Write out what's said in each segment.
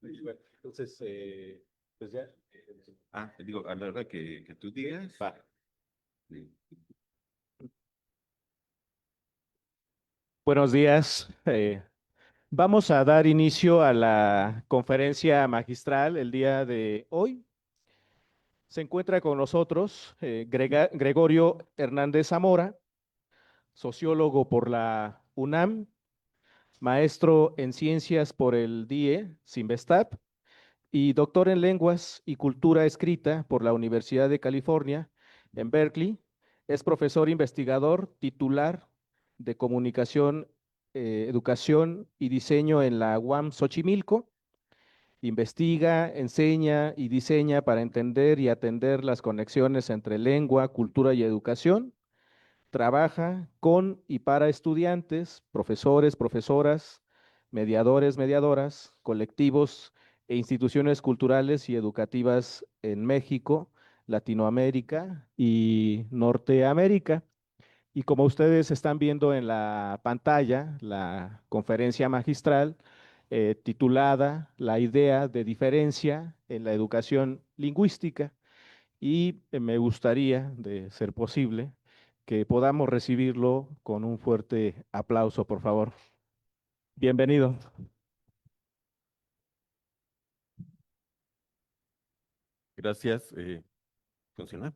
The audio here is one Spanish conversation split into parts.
Bueno, entonces, pues ya. Digo, a la hora que tú digas. Va. Sí. Buenos días. Vamos a dar inicio a la conferencia magistral el día de hoy. Se encuentra con nosotros Gregorio Hernández Zamora, sociólogo por la UNAM, maestro en ciencias por el DIE, Sinvestap, y doctor en lenguas y cultura escrita por la Universidad de California en Berkeley. Es profesor investigador titular de comunicación, educación y diseño en la UAM Xochimilco. Investiga, enseña y diseña para entender y atender las conexiones entre lengua, cultura y educación. Trabaja con y para estudiantes, profesores, profesoras, mediadores, mediadoras, colectivos e instituciones culturales y educativas en México, Latinoamérica y Norteamérica. Y como ustedes están viendo en la pantalla, la conferencia magistral titulada La idea de diferencia en la educación lingüística. Y me gustaría, de ser posible, que podamos recibirlo con un fuerte aplauso, por favor. Bienvenido. Gracias. ¿Funciona?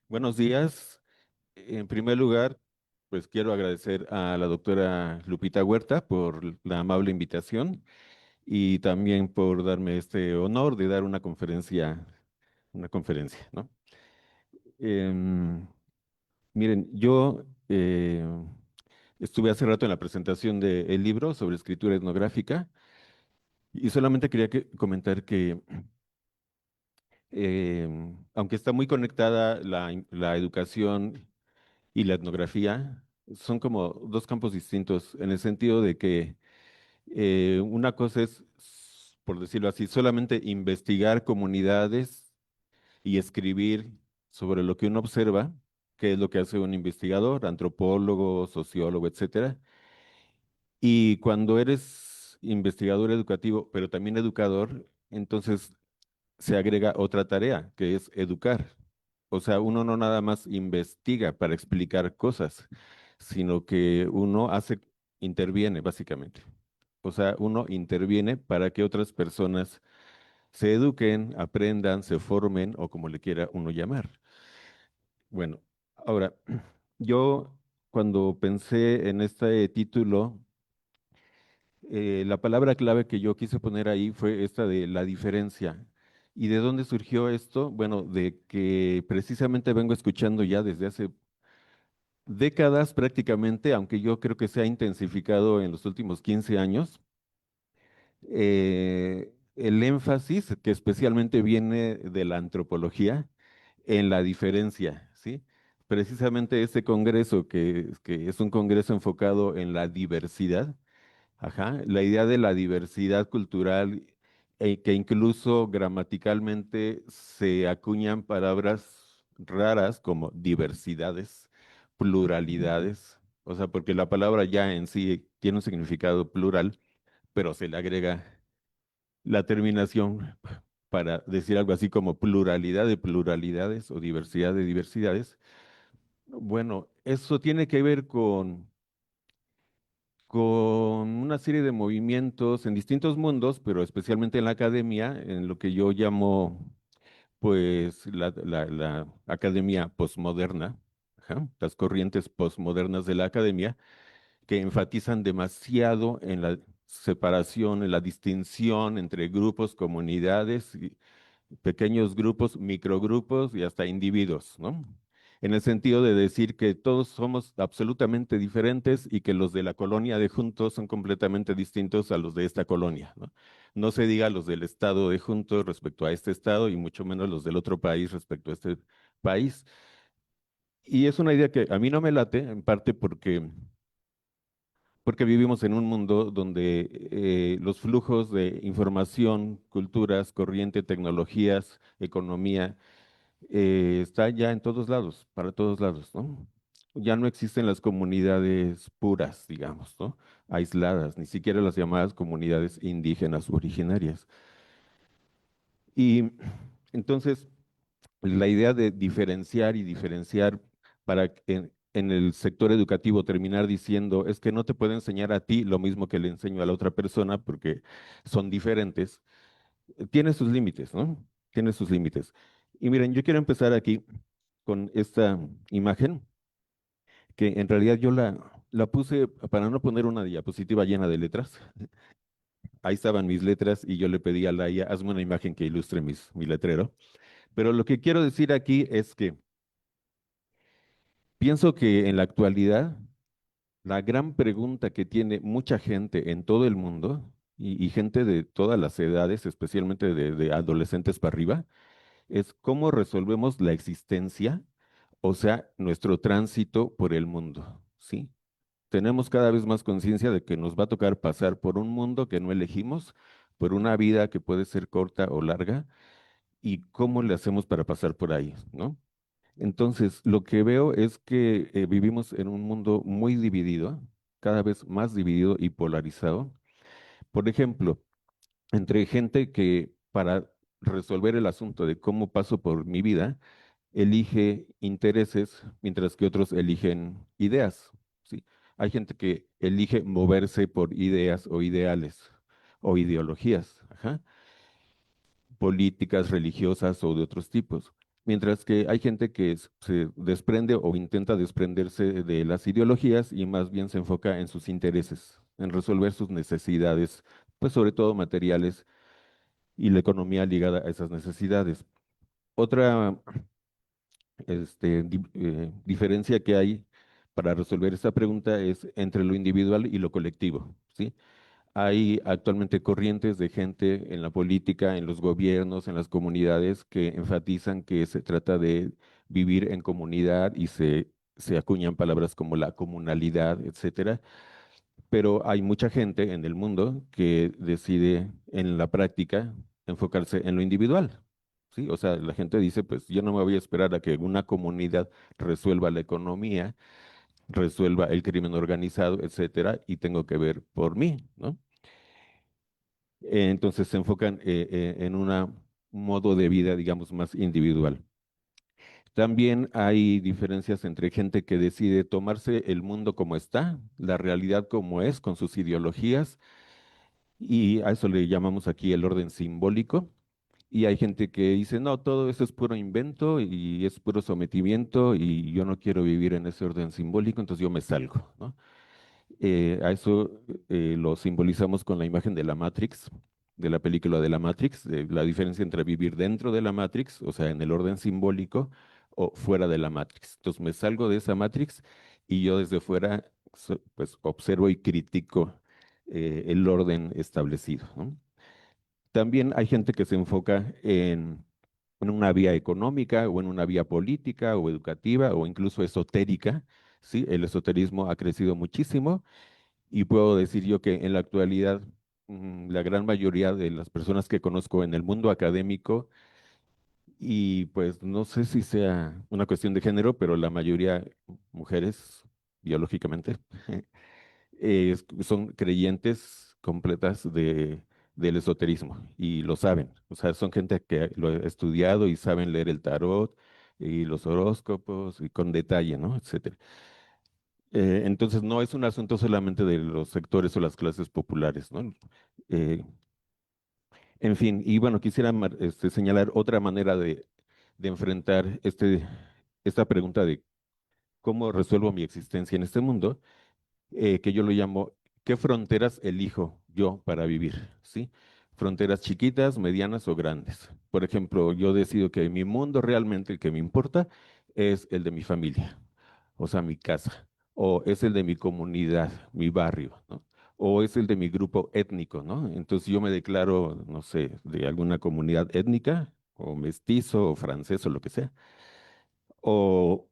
Buenos días. En primer lugar, pues quiero agradecer a la doctora Lupita Huerta por la amable invitación y también por darme este honor de dar una conferencia, ¿no? Em, Miren, yo estuve hace rato en la presentación del libro sobre escritura etnográfica y solamente quería comentar que aunque está muy conectada la educación y la etnografía, son como dos campos distintos en el sentido de que una cosa es, por decirlo así, solamente investigar comunidades y escribir sobre lo que uno observa, que es lo que hace un investigador, antropólogo, sociólogo, etcétera. Y cuando eres investigador educativo, pero también educador, entonces se agrega otra tarea, que es educar. O sea, uno no nada más investiga para explicar cosas, sino que uno interviene básicamente. O sea, uno interviene para que otras personas se eduquen, aprendan, se formen o como le quiera uno llamar. Bueno, ahora, yo cuando pensé en este título, la palabra clave que yo quise poner ahí fue esta de la diferencia. ¿Y de dónde surgió esto? Bueno, de que precisamente vengo escuchando ya desde hace décadas prácticamente, aunque yo creo que se ha intensificado en los últimos 15 años, el énfasis que especialmente viene de la antropología en la diferencia, ¿sí? Precisamente este congreso, que es un congreso enfocado en la diversidad. Ajá, la idea de la diversidad cultural, que incluso gramaticalmente se acuñan palabras raras como diversidades, pluralidades, o sea, porque la palabra ya en sí tiene un significado plural, pero se le agrega la terminación para decir algo así como pluralidad de pluralidades o diversidad de diversidades. Bueno, eso tiene que ver con una serie de movimientos en distintos mundos, pero especialmente en la academia, en lo que yo llamo, pues, la academia posmoderna, ajá, las corrientes posmodernas de la academia, que enfatizan demasiado en la separación, en la distinción entre grupos, comunidades, pequeños grupos, microgrupos y hasta individuos, ¿no? En el sentido de decir que todos somos absolutamente diferentes y que los de la colonia de Juntos son completamente distintos a los de esta colonia, ¿no? No se diga los del estado de Juntos respecto a este estado y mucho menos los del otro país respecto a este país. Y es una idea que a mí no me late, en parte porque vivimos en un mundo donde los flujos de información, culturas, corriente, tecnologías, economía, está ya en todos lados, para todos lados, ¿no? ya no existen las comunidades puras, digamos, ¿no? Aisladas, ni siquiera las llamadas comunidades indígenas originarias. Y entonces, la idea de diferenciar y diferenciar para que en el sector educativo terminar diciendo es que no te puedo enseñar a ti lo mismo que le enseño a la otra persona porque son diferentes, tiene sus límites, ¿no? Tiene sus límites. Y miren, yo quiero empezar aquí con esta imagen que en realidad yo la puse para no poner una diapositiva llena de letras. Ahí estaban mis letras y yo le pedí a la IA, hazme una imagen que ilustre mi letrero. Pero lo que quiero decir aquí es que pienso que en la actualidad la gran pregunta que tiene mucha gente en todo el mundo y gente de todas las edades, especialmente de adolescentes para arriba, es cómo resolvemos la existencia, o sea, nuestro tránsito por el mundo, ¿sí? Tenemos cada vez más conciencia de que nos va a tocar pasar por un mundo que no elegimos, por una vida que puede ser corta o larga, y cómo le hacemos para pasar por ahí, ¿no? Entonces, lo que veo es que vivimos en un mundo muy dividido, cada vez más dividido y polarizado. Por ejemplo, entre gente que para resolver el asunto de cómo paso por mi vida, elige intereses, mientras que otros eligen ideas, ¿sí? Hay gente que elige moverse por ideas o ideales o ideologías, ajá, políticas, religiosas o de otros tipos. Mientras que hay gente que se desprende o intenta desprenderse de las ideologías y más bien se enfoca en sus intereses, en resolver sus necesidades, pues sobre todo materiales y la economía ligada a esas necesidades. Otra diferencia que hay para resolver esta pregunta es entre lo individual y lo colectivo, ¿sí? Hay actualmente corrientes de gente en la política, en los gobiernos, en las comunidades que enfatizan que se trata de vivir en comunidad y se acuñan palabras como la comunalidad, etcétera. Pero hay mucha gente en el mundo que decide en la práctica enfocarse en lo individual. ¿Sí? O sea, la gente dice, pues yo no me voy a esperar a que una comunidad resuelva la economía, resuelva el crimen organizado, etcétera, y tengo que ver por mí, ¿no? Entonces se enfocan en un modo de vida, digamos, más individual. También hay diferencias entre gente que decide tomarse el mundo como está, la realidad como es, con sus ideologías, y a eso le llamamos aquí el orden simbólico. Y hay gente que dice, no, todo eso es puro invento y es puro sometimiento y yo no quiero vivir en ese orden simbólico, entonces yo me salgo, ¿no? A eso lo simbolizamos con la imagen de la Matrix, de la película de la Matrix, de la diferencia entre vivir dentro de la Matrix, o sea, en el orden simbólico, o fuera de la Matrix. Entonces me salgo de esa Matrix y yo desde fuera, pues, observo y critico el orden establecido, ¿no? También hay gente que se enfoca en una vía económica o en una vía política o educativa o incluso esotérica, ¿sí? El esoterismo ha crecido muchísimo y puedo decir yo que en la actualidad la gran mayoría de las personas que conozco en el mundo académico, y pues no sé si sea una cuestión de género, pero la mayoría mujeres biológicamente, son creyentes completas del esoterismo y lo saben. O sea, son gente que lo ha estudiado y saben leer el tarot y los horóscopos y con detalle, ¿no? Etcétera. Entonces, no es un asunto solamente de los sectores o las clases populares, ¿no? Eh, en fin, y bueno, quisiera señalar otra manera de enfrentar esta pregunta de cómo resuelvo mi existencia en este mundo, que yo lo llamo, ¿qué fronteras elijo yo para vivir? ¿Sí? Fronteras chiquitas, medianas o grandes. Por ejemplo, yo decido que mi mundo realmente el que me importa es el de mi familia, o sea, mi casa, o es el de mi comunidad, mi barrio, ¿no? O es el de mi grupo étnico, ¿no? Entonces yo me declaro, no sé, de alguna comunidad étnica, o mestizo, o francés, o lo que sea. O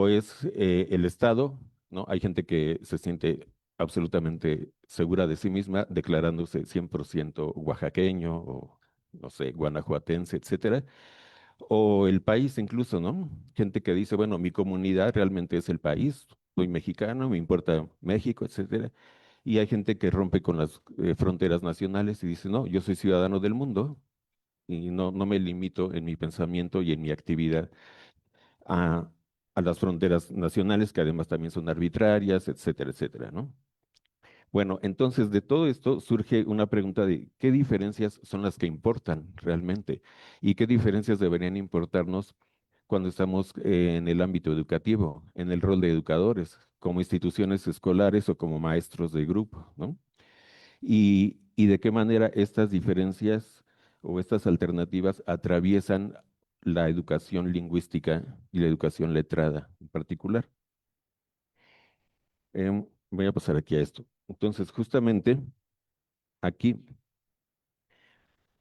es el Estado, ¿no? Hay gente que se siente absolutamente segura de sí misma, declarándose 100% oaxaqueño o, no sé, guanajuatense, etcétera. O el país incluso, ¿no? Gente que dice, bueno, mi comunidad realmente es el país, soy mexicano, me importa México, etcétera. Y hay gente que rompe con las fronteras nacionales y dice, no, yo soy ciudadano del mundo y no me limito en mi pensamiento y en mi actividad a, a las fronteras nacionales, que además también son arbitrarias, etcétera, etcétera, ¿no? Bueno, entonces de todo esto surge una pregunta de qué diferencias son las que importan realmente y qué diferencias deberían importarnos cuando estamos en el ámbito educativo, en el rol de educadores, como instituciones escolares o como maestros de grupo, ¿no? Y de qué manera estas diferencias o estas alternativas atraviesan la educación lingüística y la educación letrada en particular. Voy a pasar aquí a esto. Entonces, justamente aquí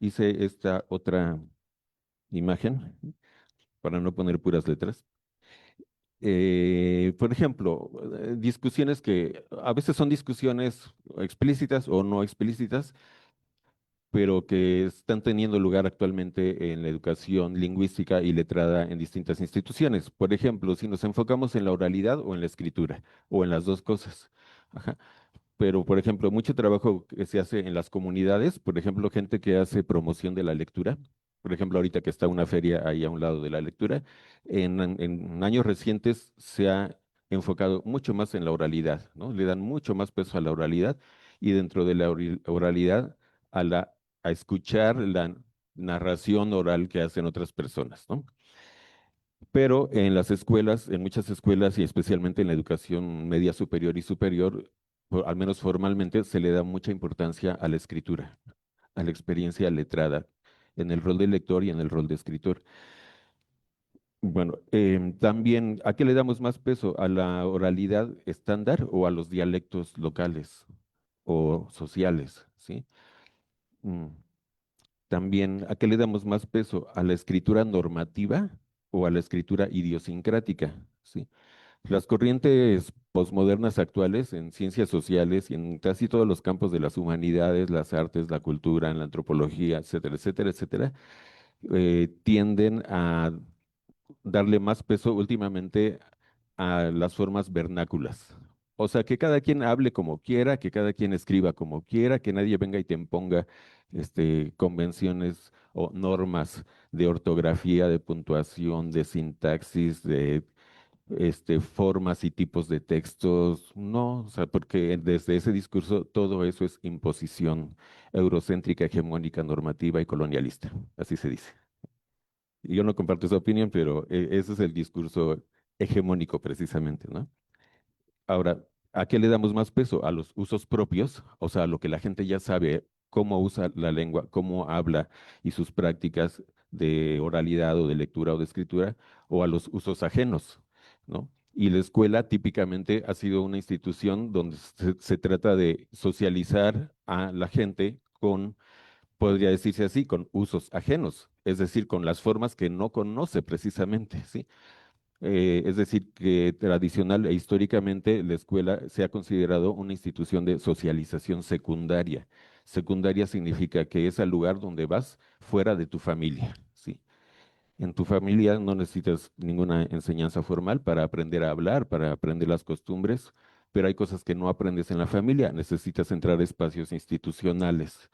hice esta otra imagen para no poner puras letras. Por ejemplo, discusiones que a veces son discusiones explícitas o no explícitas, pero que están teniendo lugar actualmente en la educación lingüística y letrada en distintas instituciones. Por ejemplo, si nos enfocamos en la oralidad o en la escritura, o en las dos cosas. Ajá. Pero, por ejemplo, mucho trabajo que se hace en las comunidades, por ejemplo, gente que hace promoción de la lectura, por ejemplo, ahorita que está una feria ahí a un lado de la lectura, en años recientes se ha enfocado mucho más en la oralidad, ¿no? Le dan mucho más peso a la oralidad y dentro de la oralidad a a escuchar la narración oral que hacen otras personas, ¿no? Pero en las escuelas, en muchas escuelas y especialmente en la educación media superior y superior, al menos formalmente, se le da mucha importancia a la escritura, a la experiencia letrada, en el rol de lector y en el rol de escritor. Bueno, también, ¿a qué le damos más peso? ¿A la oralidad estándar o a los dialectos locales o sociales? ¿Sí? Mm, También, ¿a qué le damos más peso? ¿A la escritura normativa o a la escritura idiosincrática? ¿Sí? Las corrientes posmodernas actuales en ciencias sociales y en casi todos los campos de las humanidades, las artes, la cultura, en la antropología, etcétera, etcétera, etcétera, tienden a darle más peso últimamente a las formas vernáculas. O sea, que cada quien hable como quiera, que cada quien escriba como quiera, que nadie venga y te imponga convenciones o normas de ortografía, de puntuación, de sintaxis, de formas y tipos de textos, no, o sea, porque desde ese discurso todo eso es imposición eurocéntrica, hegemónica, normativa y colonialista, así se dice. Y yo no comparto esa opinión, pero ese es el discurso hegemónico precisamente, ¿no? Ahora, ¿a qué le damos más peso? ¿A los usos propios? O sea, a lo que la gente ya sabe, cómo usa la lengua, cómo habla y sus prácticas de oralidad o de lectura o de escritura, o a los usos ajenos, ¿no? Y la escuela típicamente ha sido una institución donde se trata de socializar a la gente con, podría decirse así, con usos ajenos, es decir, con las formas que no conoce precisamente, ¿sí? Es decir, que tradicional e históricamente la escuela se ha considerado una institución de socialización secundaria. Secundaria significa que es al lugar donde vas fuera de tu familia, ¿sí? En tu familia no necesitas ninguna enseñanza formal para aprender a hablar, para aprender las costumbres, pero hay cosas que no aprendes en la familia. Necesitas entrar a espacios institucionales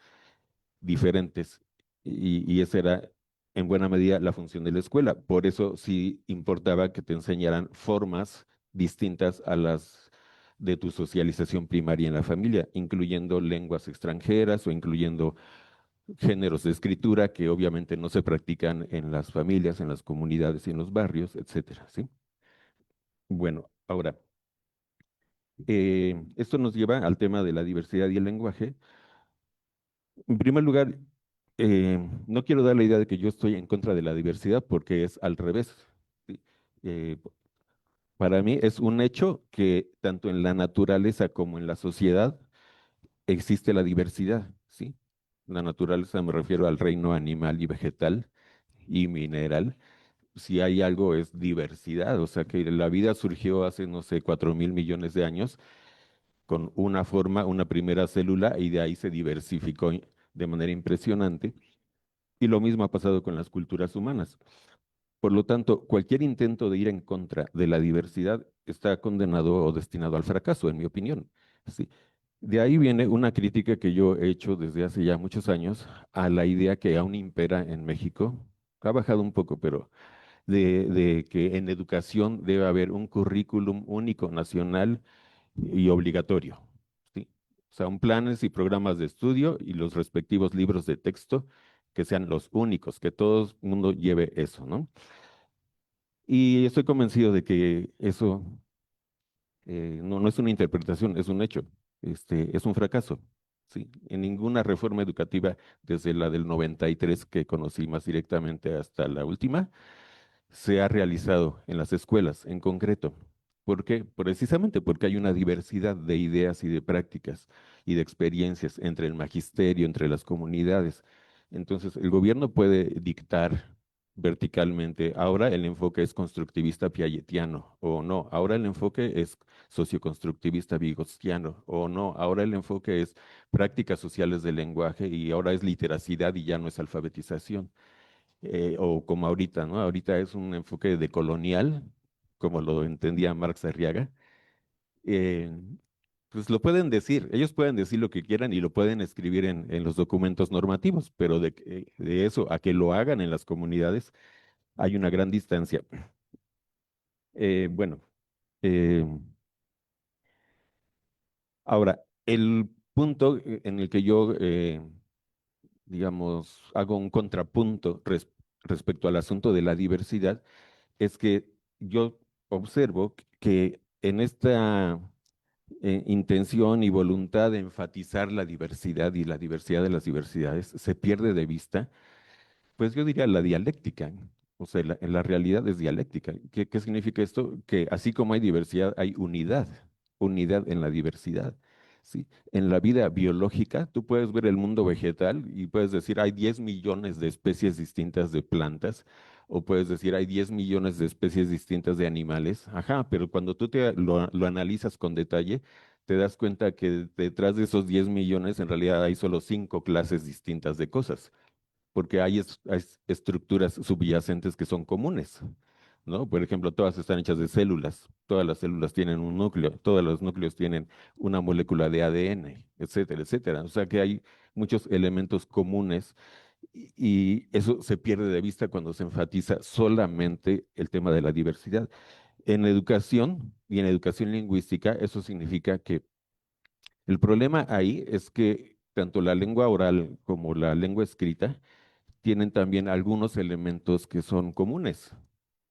diferentes. Y esa era en buena medida la función de la escuela. Por eso sí importaba que te enseñaran formas distintas a las de tu socialización primaria en la familia, incluyendo lenguas extranjeras o incluyendo géneros de escritura que obviamente no se practican en las familias, en las comunidades y en los barrios, etcétera, ¿sí? Bueno, ahora, esto nos lleva al tema de la diversidad y el lenguaje. En primer lugar, no quiero dar la idea de que yo estoy en contra de la diversidad porque es al revés. ¿Sí? Eh, para mí es un hecho que tanto en la naturaleza como en la sociedad existe la diversidad, ¿sí? La naturaleza me refiero al reino animal y vegetal y mineral. Si hay algo es diversidad, o sea que la vida surgió hace, no sé, 4.000 millones de años con una forma, una primera célula y de ahí se diversificó de manera impresionante. Y lo mismo ha pasado con las culturas humanas. Por lo tanto, cualquier intento de ir en contra de la diversidad está condenado o destinado al fracaso, en mi opinión. ¿Sí? De ahí viene una crítica que yo he hecho desde hace ya muchos años a la idea que aún impera en México. Ha bajado un poco, pero de que en educación debe haber un currículum único nacional y obligatorio. ¿Sí? O sea, un planes y programas de estudio y los respectivos libros de texto que sean los únicos, que todo el mundo lleve eso, ¿no? Y estoy convencido de que eso no es una interpretación, es un hecho. Es un fracaso. ¿Sí? En ninguna reforma educativa, desde la del 93 que conocí más directamente hasta la última, se ha realizado en las escuelas en concreto. ¿Por qué? Precisamente porque hay una diversidad de ideas y de prácticas y de experiencias entre el magisterio, entre las comunidades. Entonces, el gobierno puede dictar verticalmente, ahora el enfoque es constructivista piagetiano o no, ahora el enfoque es socioconstructivista vygotsiano o no, ahora el enfoque es prácticas sociales del lenguaje y ahora es literacidad y ya no es alfabetización o como ahorita, ¿no? Ahorita es un enfoque decolonial, como lo entendía Marx Arriaga. eh, pues lo pueden decir, ellos pueden decir lo que quieran y lo pueden escribir en los documentos normativos, pero de eso a que lo hagan en las comunidades hay una gran distancia. Bueno, eh, ahora, el punto en el que yo, digamos, hago un contrapunto respecto al asunto de la diversidad es que yo observo que en esta intención y voluntad de enfatizar la diversidad y la diversidad de las diversidades, se pierde de vista, pues yo diría la dialéctica. O sea, la realidad es dialéctica. ¿Qué significa esto? Que así como hay diversidad, hay unidad, unidad en la diversidad. ¿Sí? En la vida biológica, tú puedes ver el mundo vegetal y puedes decir hay 10 millones de especies distintas de plantas, o puedes decir hay 10 millones de especies distintas de animales. Ajá, pero cuando tú lo analizas con detalle, te das cuenta que detrás de esos 10 millones en realidad hay solo 5 clases distintas de cosas porque hay estructuras subyacentes que son comunes, ¿no? Por ejemplo, todas están hechas de células, todas las células tienen un núcleo, todos los núcleos tienen una molécula de ADN, etcétera, etcétera. O sea que hay muchos elementos comunes y eso se pierde de vista cuando se enfatiza solamente el tema de la diversidad. En educación y en educación lingüística, eso significa que el problema ahí es que tanto la lengua oral como la lengua escrita tienen también algunos elementos que son comunes,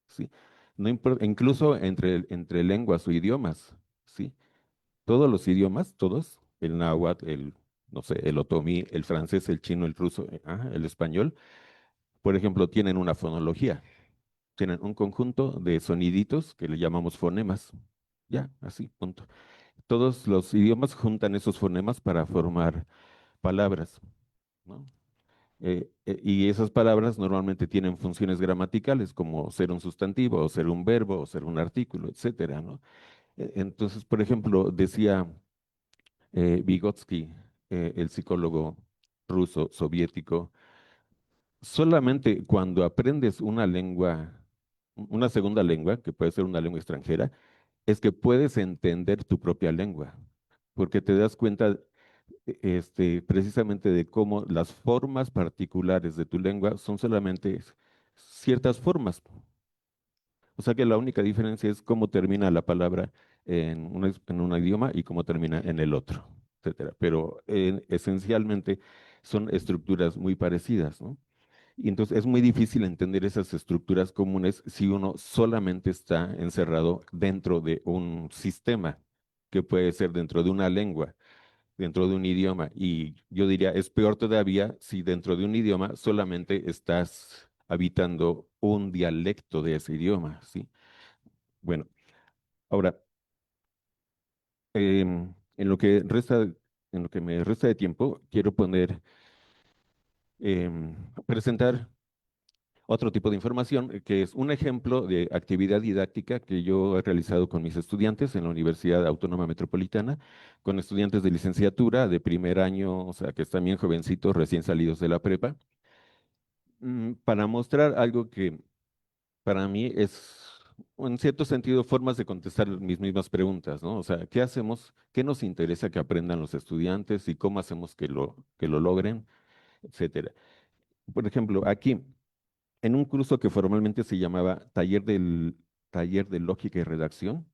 ¿sí? No incluso entre lenguas o idiomas, ¿sí? Todos los idiomas, todos, el náhuatl, no sé, el otomí, el francés, el chino, el ruso, el español, por ejemplo, tienen una fonología, tienen un conjunto de soniditos que le llamamos fonemas, ya, así, punto. Todos los idiomas juntan esos fonemas para formar palabras, ¿no? Y esas palabras normalmente tienen funciones gramaticales, como ser un sustantivo, o ser un verbo, o ser un artículo, etcétera, ¿no? Entonces, por ejemplo, decía Vygotsky, el psicólogo ruso soviético, solamente cuando aprendes una lengua, una segunda lengua, que puede ser una lengua extranjera, es que puedes entender tu propia lengua, porque te das cuenta precisamente de cómo las formas particulares de tu lengua son solamente ciertas formas. O sea que la única diferencia es cómo termina la palabra en un idioma y cómo termina en el otro, etcétera. Pero esencialmente son estructuras muy parecidas, ¿no? Y entonces es muy difícil entender esas estructuras comunes si uno solamente está encerrado dentro de un sistema, que puede ser dentro de una lengua dentro de un idioma. Y yo diría, es peor todavía si dentro de un idioma solamente estás habitando un dialecto de ese idioma, ¿sí? Bueno, ahora, en lo que resta, en lo que me resta de tiempo, quiero presentar otro tipo de información, que es un ejemplo de actividad didáctica que yo he realizado con mis estudiantes en la Universidad Autónoma Metropolitana, con estudiantes de licenciatura de primer año, o sea, que están bien jovencitos, recién salidos de la prepa, para mostrar algo que para mí es, en cierto sentido, formas de contestar mis mismas preguntas, ¿no? O sea, ¿qué hacemos? ¿Qué nos interesa que aprendan los estudiantes y cómo hacemos que lo logren, etcétera? Por ejemplo, aquí, en un curso que formalmente se llamaba Taller de Lógica y Redacción,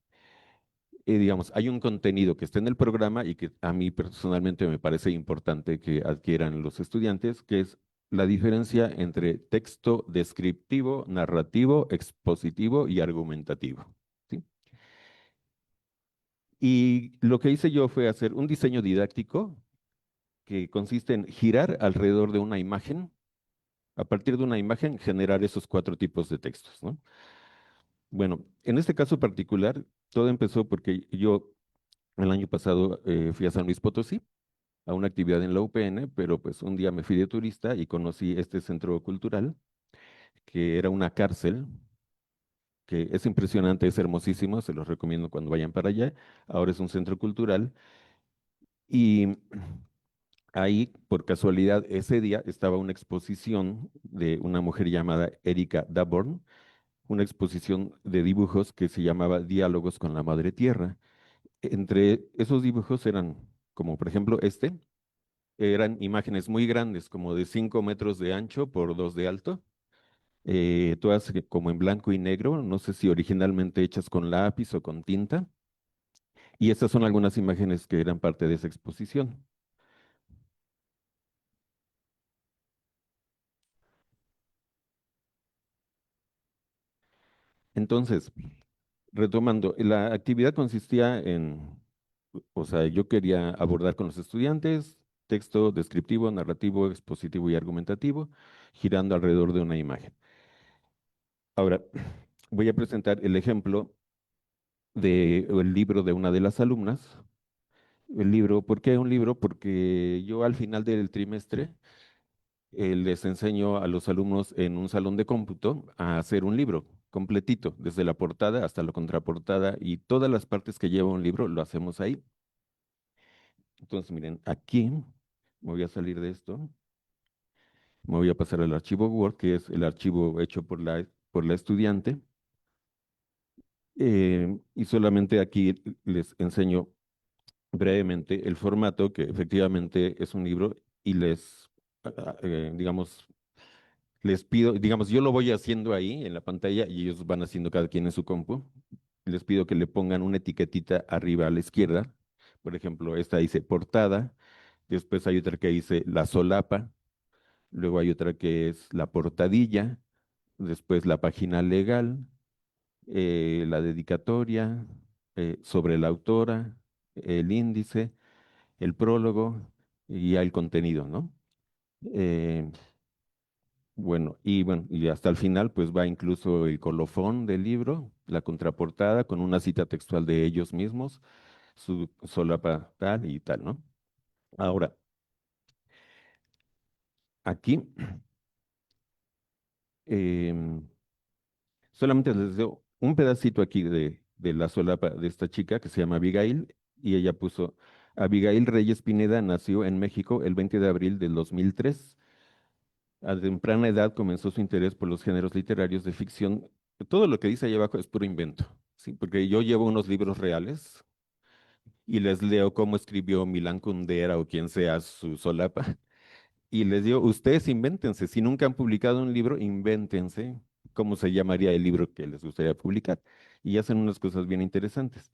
digamos, hay un contenido que está en el programa y que a mí personalmente me parece importante que adquieran los estudiantes, que es la diferencia entre texto descriptivo, narrativo, expositivo y argumentativo. ¿Sí? Y lo que hice yo fue hacer un diseño didáctico que consiste en girar alrededor de una imagen, a partir de una imagen generar esos cuatro tipos de textos, ¿no? Bueno, en este caso particular, todo empezó porque yo el año pasado fui a San Luis Potosí a una actividad en la UPN, pero pues un día me fui de turista y conocí este centro cultural, que era una cárcel, que es impresionante, es hermosísimo, se los recomiendo cuando vayan para allá. Ahora es un centro cultural y ahí, por casualidad, ese día estaba una exposición de una mujer llamada Erika Daborn, una exposición de dibujos que se llamaba Diálogos con la Madre Tierra. Entre esos dibujos eran, como por ejemplo este, eran imágenes muy grandes, como de 5 metros de ancho por 2 de alto, todas como en blanco y negro, no sé si originalmente hechas con lápiz o con tinta. Y estas son algunas imágenes que eran parte de esa exposición. Entonces, retomando, la actividad consistía en, o sea, yo quería abordar con los estudiantes texto descriptivo, narrativo, expositivo y argumentativo, girando alrededor de una imagen. Ahora, voy a presentar el ejemplo del libro de una de las alumnas. El libro, ¿por qué un libro? Porque yo al final del trimestre les enseño a los alumnos en un salón de cómputo a hacer un libro completito, desde la portada hasta la contraportada y todas las partes que lleva un libro lo hacemos ahí. Entonces, miren, aquí me voy a salir de esto, me voy a pasar al archivo Word, que es el archivo hecho por la estudiante, y solamente aquí les enseño brevemente el formato, que efectivamente es un libro, y digamos, les pido, digamos, yo lo voy haciendo ahí en la pantalla y ellos van haciendo cada quien en su compu. Les pido que le pongan una etiquetita arriba a la izquierda. Por ejemplo, esta dice portada, después hay otra que dice la solapa, luego hay otra que es la portadilla, después la página legal, la dedicatoria, sobre la autora, el índice, el prólogo y ya el contenido, ¿no? Eh, bueno, y hasta el final, pues va incluso el colofón del libro, la contraportada con una cita textual de ellos mismos, su solapa tal y tal, ¿no? Ahora, aquí em, solamente les doy un pedacito aquí de la solapa de esta chica que se llama Abigail, y ella puso, Abigail Reyes Pineda nació en México el 20 de abril del 2003. A temprana edad comenzó su interés por los géneros literarios de ficción. Todo lo que dice ahí abajo es puro invento, ¿sí? Porque yo llevo unos libros reales y les leo cómo escribió Milán Kundera o quien sea su solapa. Y les digo, ustedes invéntense. Si nunca han publicado un libro, invéntense cómo se llamaría el libro que les gustaría publicar. Y hacen unas cosas bien interesantes.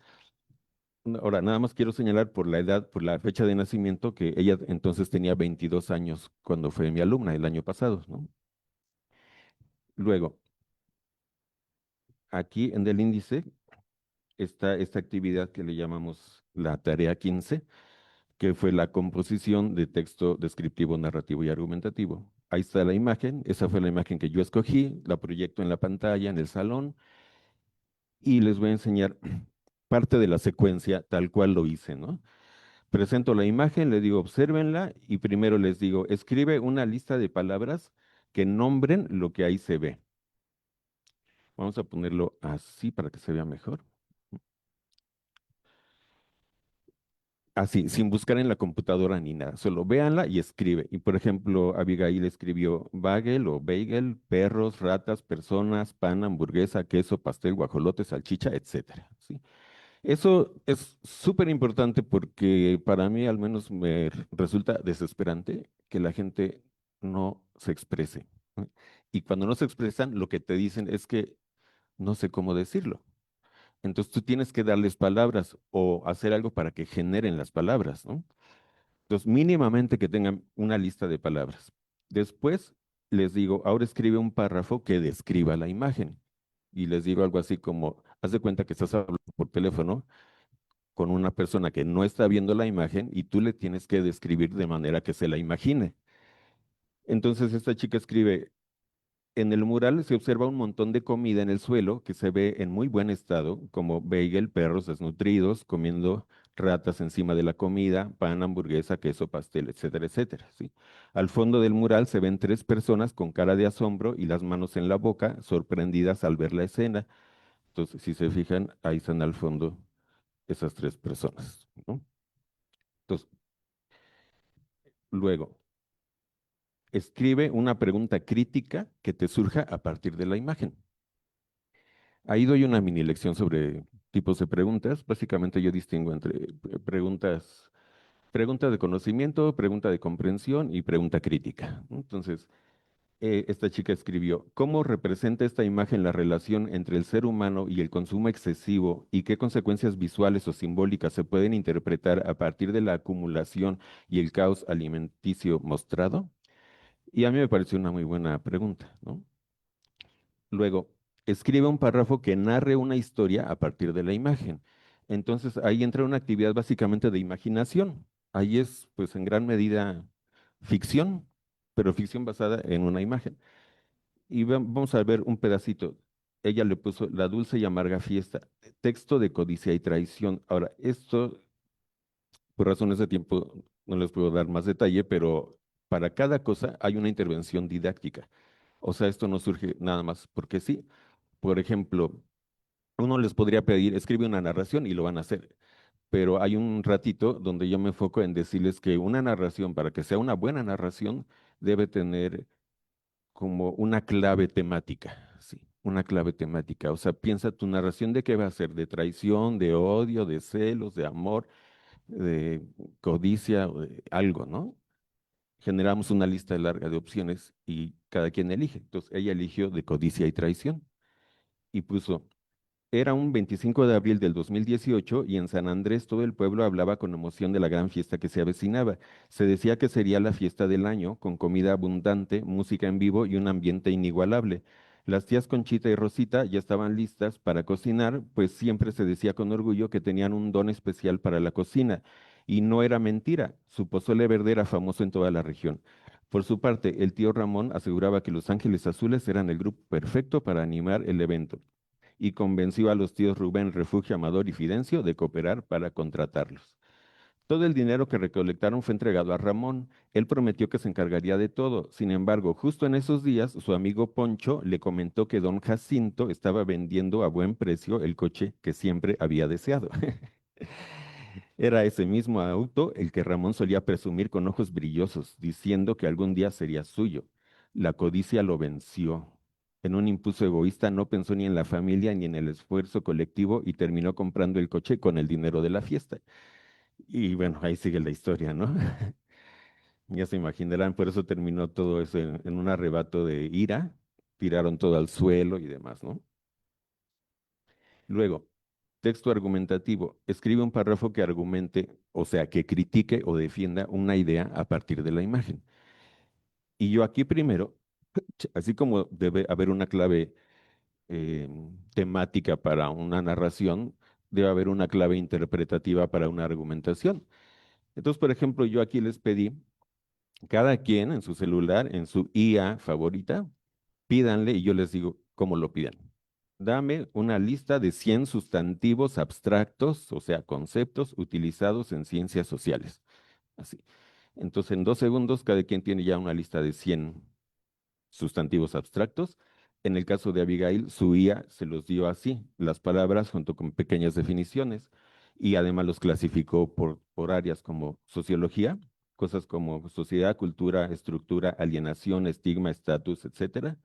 Ahora, nada más quiero señalar por la edad, por la fecha de nacimiento, que ella entonces tenía 22 años cuando fue mi alumna el año pasado, ¿no? Luego, aquí en el índice está esta actividad que le llamamos la tarea 15, que fue la composición de texto descriptivo, narrativo y argumentativo. Ahí está la imagen, esa fue la imagen que yo escogí, la proyecto en la pantalla, en el salón, y les voy a enseñar parte de la secuencia tal cual lo hice, ¿no? Presento la imagen, les digo, obsérvenla, y primero les digo, escribe una lista de palabras que nombren lo que ahí se ve. Vamos a ponerlo así para que se vea mejor. así, sin buscar en la computadora ni nada, solo véanla y escribe. Y por ejemplo, Abigail escribió bagel o bagel, perros, ratas, personas, pan, hamburguesa, queso, pastel, guajolote, salchicha, etcétera. ¿Sí? Eso es súper importante porque para mí al menos me resulta desesperante que la gente no se exprese, ¿no? Y cuando no se expresan, lo que te dicen es que no sé cómo decirlo. Entonces tú tienes que darles palabras o hacer algo para que generen las palabras, ¿no? Entonces, mínimamente que tengan una lista de palabras. Después les digo, ahora escribe un párrafo que describa la imagen. Y les digo algo así como, haz de cuenta que estás hablando por teléfono con una persona que no está viendo la imagen y tú le tienes que describir de manera que se la imagine. Entonces esta chica escribe, en el mural se observa un montón de comida en el suelo que se ve en muy buen estado, como bagel, perros desnutridos, comiendo ratas encima de la comida, pan, hamburguesa, queso, pastel, etcétera, etcétera, ¿sí? Al fondo del mural se ven tres personas con cara de asombro y las manos en la boca, sorprendidas al ver la escena. Entonces, si se fijan, ahí están al fondo esas tres personas, ¿no? Entonces, luego, escribe una pregunta crítica que te surja a partir de la imagen. Ahí doy una mini lección sobre tipos de preguntas. Básicamente yo distingo entre pregunta de conocimiento, pregunta de comprensión y pregunta crítica. Entonces, esta chica escribió, ¿cómo representa esta imagen la relación entre el ser humano y el consumo excesivo y qué consecuencias visuales o simbólicas se pueden interpretar a partir de la acumulación y el caos alimenticio mostrado? Y a mí me pareció una muy buena pregunta, ¿no? Luego, escribe un párrafo que narre una historia a partir de la imagen. Entonces, ahí entra una actividad básicamente de imaginación. Ahí es, pues, en gran medida ficción, pero ficción basada en una imagen. Y vamos a ver un pedacito. Ella le puso La dulce y amarga fiesta, texto de codicia y traición. Ahora, esto, por razones de tiempo, no les puedo dar más detalle, pero para cada cosa hay una intervención didáctica. O sea, esto no surge nada más porque sí. Por ejemplo, uno les podría pedir, escribe una narración y lo van a hacer, pero hay un ratito donde yo me enfoco en decirles que una narración, para que sea una buena narración, debe tener como una clave temática, sí, una clave temática. O sea, piensa tu narración de qué va a ser, de traición, de odio, de celos, de amor, de codicia, o de algo, ¿no? Generamos una lista larga de opciones y cada quien elige. Entonces, ella eligió de codicia y traición y puso era un 25 de abril del 2018 y en San Andrés todo el pueblo hablaba con emoción de la gran fiesta que se avecinaba. Se decía que sería la fiesta del año, con comida abundante, música en vivo y un ambiente inigualable. Las tías Conchita y Rosita ya estaban listas para cocinar, pues siempre se decía con orgullo que tenían un don especial para la cocina. Y no era mentira, su pozole verde era famoso en toda la región. Por su parte, el tío Ramón aseguraba que Los Ángeles Azules eran el grupo perfecto para animar el evento y convenció a los tíos Rubén, Refugio, Amador y Fidencio de cooperar para contratarlos. Todo el dinero que recolectaron fue entregado a Ramón. Él prometió que se encargaría de todo. Sin embargo, justo en esos días, su amigo Poncho le comentó que don Jacinto estaba vendiendo a buen precio el coche que siempre había deseado. Era ese mismo auto el que Ramón solía presumir con ojos brillosos, diciendo que algún día sería suyo. La codicia lo venció. En un impulso egoísta no pensó ni en la familia ni en el esfuerzo colectivo y terminó comprando el coche con el dinero de la fiesta. Y bueno, ahí sigue la historia, ¿no? Ya se imaginarán, por eso terminó todo eso en un arrebato de ira, tiraron todo al suelo y demás, ¿no? Luego, texto argumentativo. Escribe un párrafo que argumente, o sea, que critique o defienda una idea a partir de la imagen. Y yo aquí primero, así como debe haber una clave temática para una narración, debe haber una clave interpretativa para una argumentación. Entonces, por ejemplo, yo aquí les pedí, cada quien en su celular, en su IA favorita, pídanle y yo les digo cómo lo pidan. Dame una lista de 100 sustantivos abstractos, o sea, conceptos utilizados en ciencias sociales. Así. Entonces, en 2 segundos, cada quien tiene ya una lista de 100 sustantivos abstractos. En el caso de Abigail, su IA se los dio así, las palabras junto con pequeñas definiciones. y además los clasificó por áreas como sociología, cosas como sociedad, cultura, estructura, alienación, estigma, estatus, etcétera.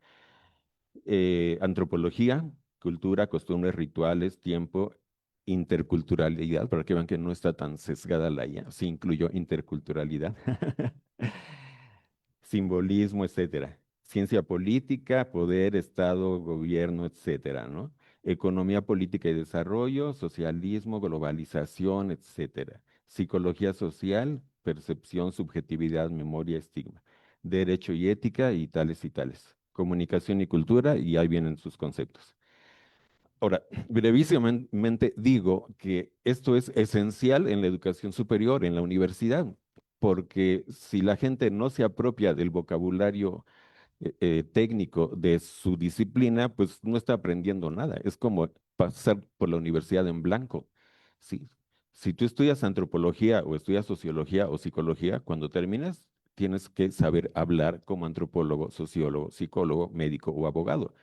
Antropología, cultura, costumbres, rituales, tiempo, interculturalidad, para que vean que no está tan sesgada la IA, sí incluyó interculturalidad. Simbolismo, etcétera. Ciencia política, poder, Estado, gobierno, etcétera, ¿no? Economía política y desarrollo, socialismo, globalización, etcétera. Psicología social, percepción, subjetividad, memoria, estigma. Derecho y ética y tales y tales. Comunicación y cultura, y ahí vienen sus conceptos. Ahora, brevísimamente digo que esto es esencial en la educación superior, en la universidad, porque si la gente no se apropia del vocabulario técnico de su disciplina, pues no está aprendiendo nada. Es como pasar por la universidad en blanco. Si, si tú estudias antropología o estudias sociología o psicología, cuando terminas tienes que saber hablar como antropólogo, sociólogo, psicólogo, médico o abogado.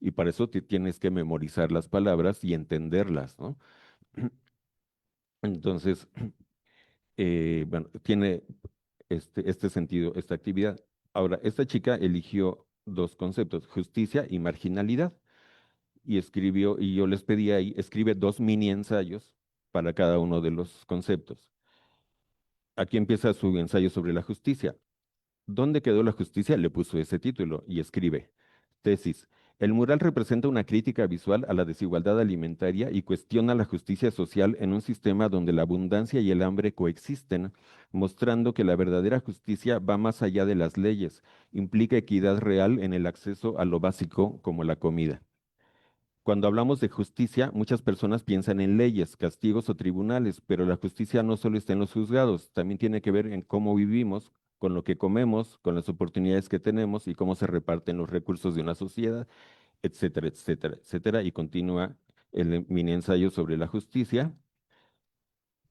Y para eso te tienes que memorizar las palabras y entenderlas, ¿no? Entonces, bueno, tiene este sentido, esta actividad. Ahora, esta chica eligió dos conceptos, justicia y marginalidad, y escribió, y yo les pedí ahí, escribe dos mini ensayos para cada uno de los conceptos. Aquí empieza su ensayo sobre la justicia. ¿Dónde quedó la justicia? Le puso ese título y escribe. Tesis. El mural representa una crítica visual a la desigualdad alimentaria y cuestiona la justicia social en un sistema donde la abundancia y el hambre coexisten, mostrando que la verdadera justicia va más allá de las leyes, implica equidad real en el acceso a lo básico como la comida. Cuando hablamos de justicia, muchas personas piensan en leyes, castigos o tribunales, pero la justicia no solo está en los juzgados, también tiene que ver en cómo vivimos, con lo que comemos, con las oportunidades que tenemos y cómo se reparten los recursos de una sociedad, etcétera, etcétera, etcétera. Y continúa el mini ensayo sobre la justicia.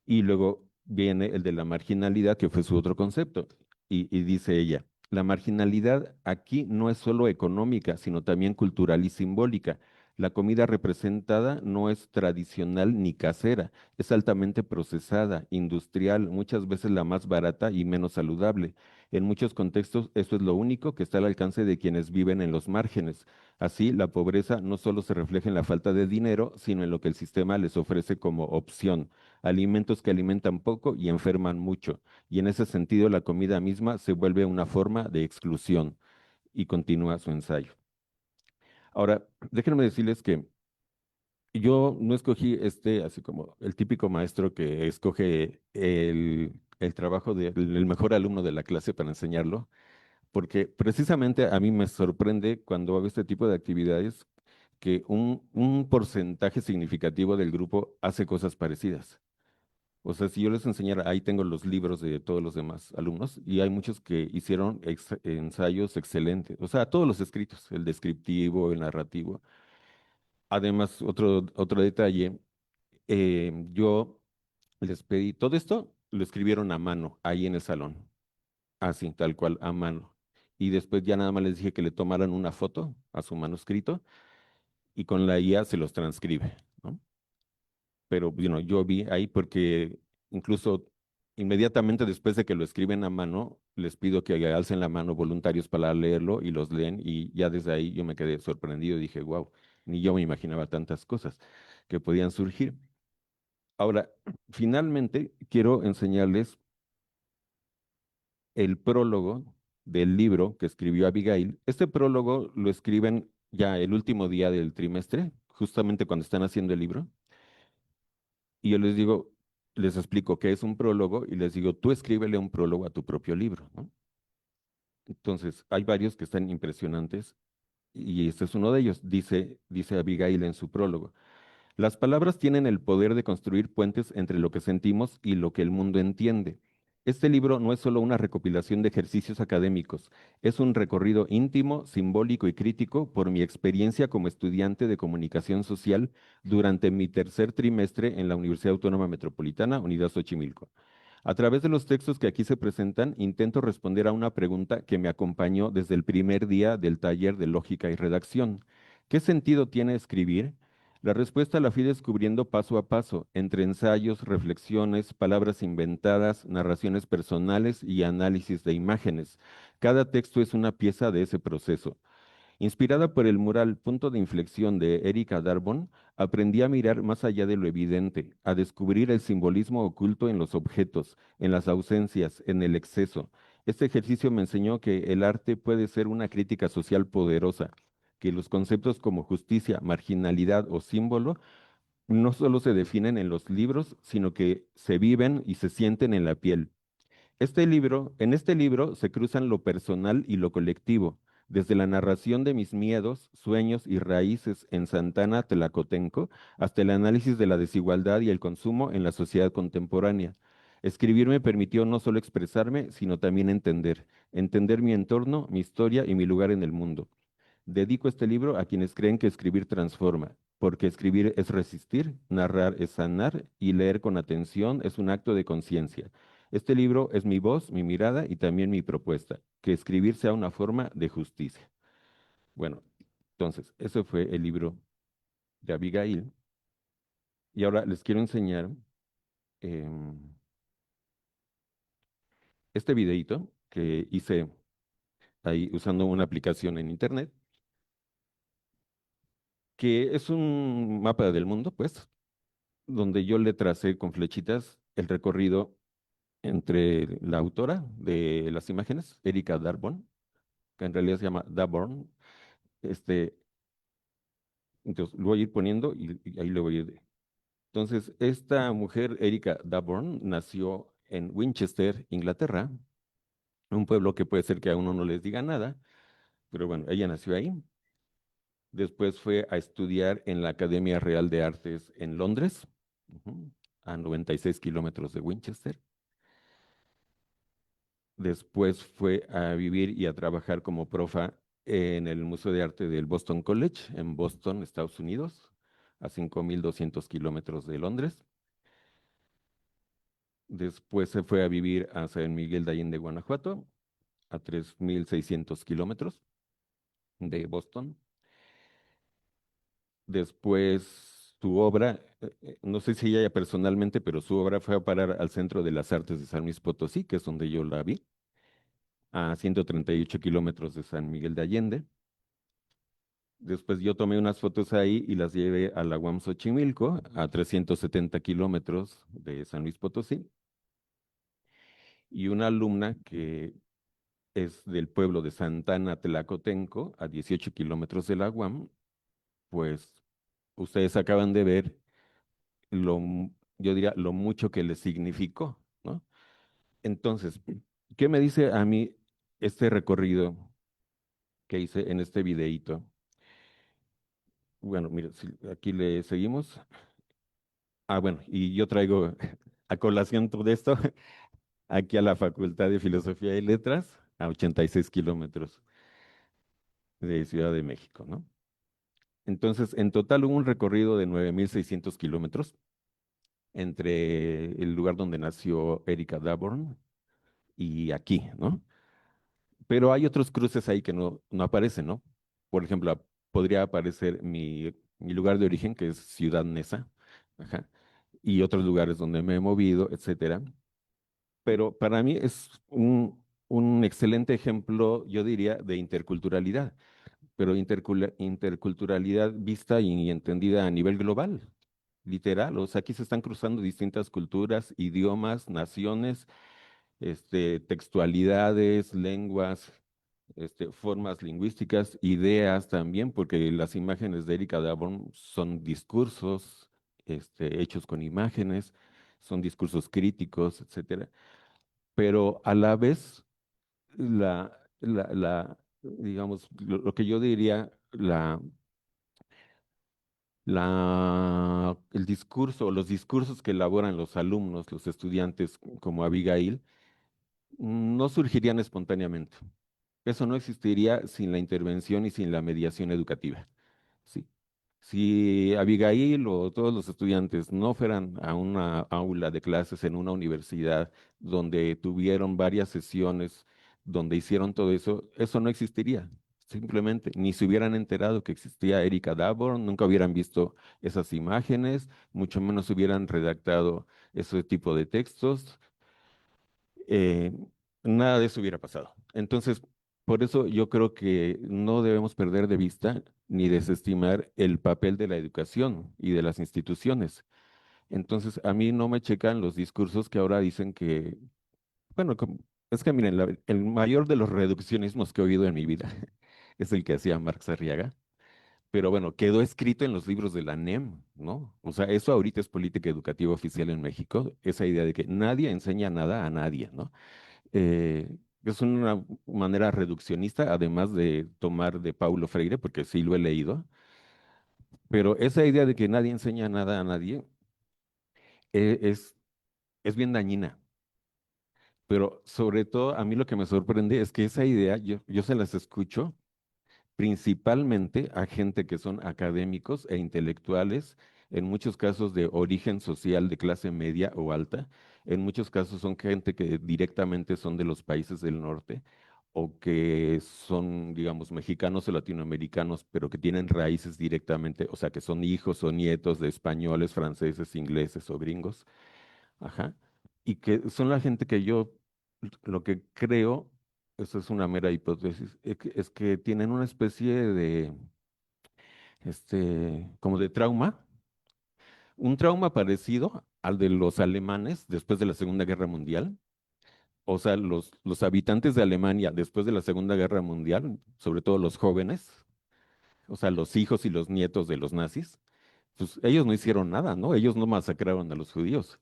Y luego viene el de la marginalidad, que fue su otro concepto. Y dice ella, la marginalidad aquí no es solo económica, sino también cultural y simbólica. La comida representada no es tradicional ni casera, es altamente procesada, industrial, muchas veces la más barata y menos saludable. En muchos contextos, eso es lo único que está al alcance de quienes viven en los márgenes. Así, la pobreza no solo se refleja en la falta de dinero, sino en lo que el sistema les ofrece como opción, alimentos que alimentan poco y enferman mucho, y en ese sentido la comida misma se vuelve una forma de exclusión, y continúa su ensayo. Ahora, déjenme decirles que yo no escogí así como el típico maestro que escoge el trabajo del mejor alumno de la clase para enseñarlo, porque precisamente a mí me sorprende cuando hago este tipo de actividades que un porcentaje significativo del grupo hace cosas parecidas. O sea, si yo les enseñara, ahí tengo los libros de todos los demás alumnos y hay muchos que hicieron ensayos excelentes. O sea, todos los escritos, el descriptivo, el narrativo. Además, otro detalle, yo les pedí, todo esto lo escribieron a mano, ahí en el salón, así, tal cual, a mano. Y después ya nada más les dije que le tomaran una foto a su manuscrito y con la IA se los transcribe, ¿no? Pero bueno, yo vi ahí porque incluso inmediatamente después de que lo escriben a mano, les pido que alcen la mano voluntarios para leerlo y los leen y ya desde ahí yo me quedé sorprendido y dije, wow, ni yo me imaginaba tantas cosas que podían surgir. Ahora, finalmente quiero enseñarles el prólogo del libro que escribió Abigail. Este prólogo lo escriben ya el último día del trimestre, justamente cuando están haciendo el libro. Y yo les digo, les explico qué es un prólogo y les digo, tú escríbele un prólogo a tu propio libro, ¿no? Entonces, hay varios que están impresionantes y este es uno de ellos. Dice Abigail en su prólogo. Las palabras tienen el poder de construir puentes entre lo que sentimos y lo que el mundo entiende. Este libro no es solo una recopilación de ejercicios académicos, es un recorrido íntimo, simbólico y crítico por mi experiencia como estudiante de comunicación social durante mi tercer trimestre en la Universidad Autónoma Metropolitana, Unidad Xochimilco. A través de los textos que aquí se presentan, intento responder a una pregunta que me acompañó desde el primer día del taller de lógica y redacción. ¿Qué sentido tiene escribir? La respuesta la fui descubriendo paso a paso, entre ensayos, reflexiones, palabras inventadas, narraciones personales y análisis de imágenes. Cada texto es una pieza de ese proceso. Inspirada por el mural Punto de Inflexión de Erika Darbon, aprendí a mirar más allá de lo evidente, a descubrir el simbolismo oculto en los objetos, en las ausencias, en el exceso. Este ejercicio me enseñó que el arte puede ser una crítica social poderosa, que los conceptos como justicia, marginalidad o símbolo no solo se definen en los libros, sino que se viven y se sienten en la piel. En este libro se cruzan lo personal y lo colectivo, desde la narración de mis miedos, sueños y raíces en Santana Tlacotenco, hasta el análisis de la desigualdad y el consumo en la sociedad contemporánea. Escribir me permitió no solo expresarme, sino también entender mi entorno, mi historia y mi lugar en el mundo. Dedico este libro a quienes creen que escribir transforma, porque escribir es resistir, narrar es sanar y leer con atención es un acto de conciencia. Este libro es mi voz, mi mirada y también mi propuesta, que escribir sea una forma de justicia. Bueno, entonces, ese fue el libro de Abigail. Y ahora les quiero enseñar em, este videíto que hice ahí usando una aplicación en internet, que es un mapa del mundo, pues, donde yo le tracé con flechitas el recorrido entre la autora de las imágenes, Erika Darborn, que en realidad se llama Daborn. Este, entonces lo voy a ir poniendo y ahí lo voy a ir. Entonces, esta mujer, Erika Daborn, nació en Winchester, Inglaterra, un pueblo que puede ser que a uno no les diga nada, pero bueno, ella nació ahí. Después fue a estudiar en la Academia Real de Artes en Londres, ujú, a 96 kilómetros de Winchester. Después fue a vivir y a trabajar como profa en el Museo de Arte del Boston College, en Boston, Estados Unidos, a 5.200 kilómetros de Londres. Después se fue a vivir a San Miguel de Allende, Guanajuato, a 3.600 kilómetros de Boston. Después su obra, no sé si ella personalmente, pero su obra fue a parar al Centro de las Artes de San Luis Potosí, que es donde yo la vi, a 138 kilómetros de San Miguel de Allende. Después yo tomé unas fotos ahí y las llevé a la UAM Xochimilco, a 370 kilómetros de San Luis Potosí. Y una alumna que es del pueblo de Santana Tlacotenco, a 18 kilómetros de la UAM, pues ustedes acaban de ver yo diría, lo mucho que le significó, ¿no? Entonces, ¿qué me dice a mí este recorrido que hice en este videíto? Bueno, mire, aquí le seguimos. Ah, bueno, y yo traigo a colación todo esto aquí a la Facultad de Filosofía y Letras, a 86 kilómetros de Ciudad de México, ¿no? Entonces, en total hubo un recorrido de 9.600 kilómetros entre el lugar donde nació Erika Daborn y aquí, ¿no? Pero hay otros cruces ahí que no aparecen, ¿no? Por ejemplo, podría aparecer mi lugar de origen, que es Ciudad Neza, ajá, y otros lugares donde me he movido, etcétera. Pero para mí es un excelente ejemplo, yo diría, de interculturalidad, pero interculturalidad vista y entendida a nivel global, literal. O sea, aquí se están cruzando distintas culturas, idiomas, naciones, textualidades, lenguas, formas lingüísticas, ideas también, porque las imágenes de Erika Dabón son discursos, hechos con imágenes, son discursos críticos, etcétera. Pero a la vez, digamos, lo que yo diría, el discurso, los discursos que elaboran los alumnos, los estudiantes, como Abigail, no surgirían espontáneamente. Eso no existiría sin la intervención y sin la mediación educativa. Sí. Si Abigail o todos los estudiantes no fueran a una aula de clases en una universidad donde tuvieron varias sesiones, donde hicieron todo eso, eso no existiría. simplemente, ni se hubieran enterado que existía Erika Davor, nunca hubieran visto esas imágenes, mucho menos hubieran redactado ese tipo de textos, eh, nada de eso hubiera pasado. Entonces, por eso yo creo que no debemos perder de vista ni desestimar el papel de la educación y de las instituciones. Entonces, a mí no me checan los discursos que ahora dicen que, bueno, es que miren, el mayor de los reduccionismos que he oído en mi vida es el que hacía Marx Arriaga, pero bueno, quedó escrito en los libros de la NEM, ¿no? O sea, eso ahorita es política educativa oficial en México, esa idea de que nadie enseña nada a nadie, ¿no? Es una manera reduccionista, además de tomar de Paulo Freire, porque sí lo he leído, pero esa idea de que nadie enseña nada a nadie eh, es, es bien dañina. Pero sobre todo, a mí lo que me sorprende es que esa idea yo se las escucho principalmente a gente que son académicos e intelectuales, en muchos casos de origen social de clase media o alta, en muchos casos son gente que directamente son de los países del norte o que son, digamos, mexicanos o latinoamericanos, pero que tienen raíces directamente, o sea, que son hijos o nietos de españoles, franceses, ingleses o gringos. Ajá. Y que son la gente que yo, lo que creo, eso es una mera hipótesis, es que tienen una especie de, como de trauma, un trauma parecido al de los alemanes después de la Segunda Guerra Mundial. O sea, los habitantes de Alemania después de la Segunda Guerra Mundial, sobre todo los jóvenes, o sea, los hijos y los nietos de los nazis, pues ellos no hicieron nada, ¿no? Ellos no masacraron a los judíos,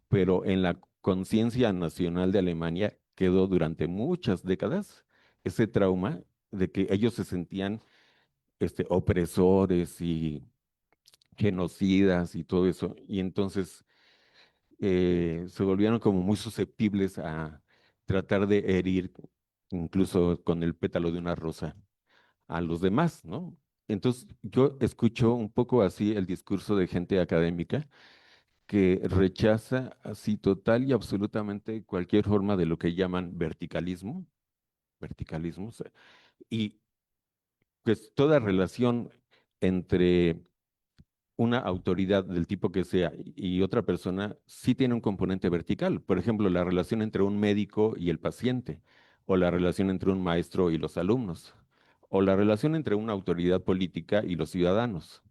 pero en la conciencia nacional de Alemania quedó durante muchas décadas ese trauma de que ellos se sentían opresores y genocidas y todo eso, y entonces se volvieron como muy susceptibles a tratar de herir, incluso con el pétalo de una rosa, a los demás, ¿no? Entonces yo escucho un poco así el discurso de gente académica que rechaza así total y absolutamente cualquier forma de lo que llaman verticalismo, verticalismo, o sea, y pues toda relación entre una autoridad del tipo que sea y otra persona sí tiene un componente vertical. Por ejemplo, la relación entre un médico y el paciente, o la relación entre un maestro y los alumnos, o la relación entre una autoridad política y los ciudadanos,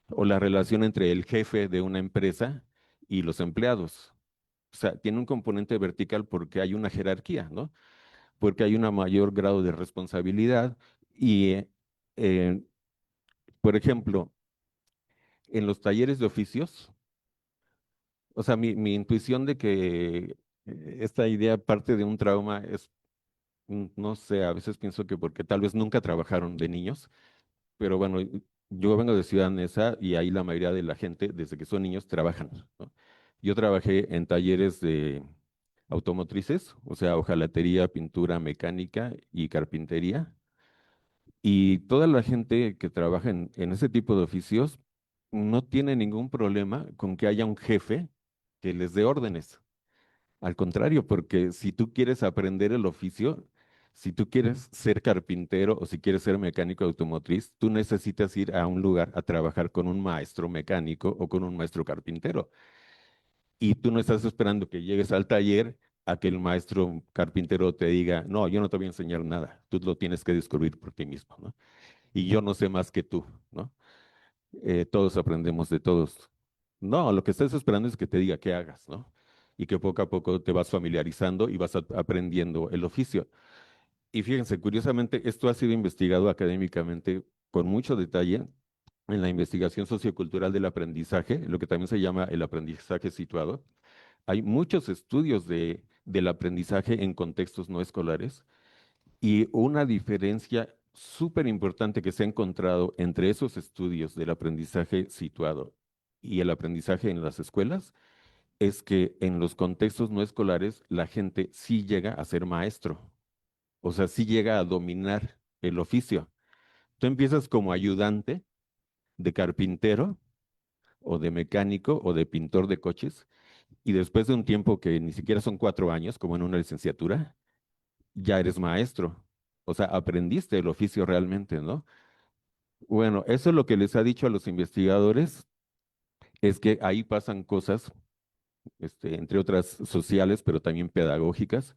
o la relación entre el jefe de una empresa y los empleados. O sea, tiene un componente vertical porque hay una jerarquía, ¿no? Porque hay un mayor grado de responsabilidad y, eh, por ejemplo, en los talleres de oficios, o sea, mi intuición de que esta idea parte de un trauma es, no sé, a veces pienso que porque tal vez nunca trabajaron de niños, pero bueno, yo vengo de Ciudad Neza y ahí la mayoría de la gente, desde que son niños, trabajan, ¿no? Yo trabajé en talleres de automotrices, o sea, hojalatería, pintura, mecánica y carpintería. Y toda la gente que trabaja en ese tipo de oficios no tiene ningún problema con que haya un jefe que les dé órdenes. Al contrario, porque si tú quieres aprender el oficio, si tú quieres ser carpintero o si quieres ser mecánico automotriz, tú necesitas ir a un lugar a trabajar con un maestro mecánico o con un maestro carpintero. Y tú no estás esperando que llegues al taller a que el maestro carpintero te diga, no, yo no te voy a enseñar nada, tú lo tienes que descubrir por ti mismo, ¿no? Y yo no sé más que tú, ¿no? Todos aprendemos de todos. No, lo que estás esperando es que te diga qué hagas, ¿no? Y que poco a poco te vas familiarizando y vas aprendiendo el oficio. Y fíjense, curiosamente, esto ha sido investigado académicamente con mucho detalle en la investigación sociocultural del aprendizaje, lo que también se llama el aprendizaje situado. Hay muchos estudios del aprendizaje en contextos no escolares y una diferencia súper importante que se ha encontrado entre esos estudios del aprendizaje situado y el aprendizaje en las escuelas es que en los contextos no escolares la gente sí llega a ser maestro, o sea, sí llega a dominar el oficio. Tú empiezas como ayudante de carpintero o de mecánico o de pintor de coches y después de un tiempo que ni siquiera son 4 años, como en una licenciatura, ya eres maestro. O sea, aprendiste el oficio realmente, ¿no? Bueno, eso es lo que les ha dicho a los investigadores, es que ahí pasan cosas, entre otras sociales, pero también pedagógicas,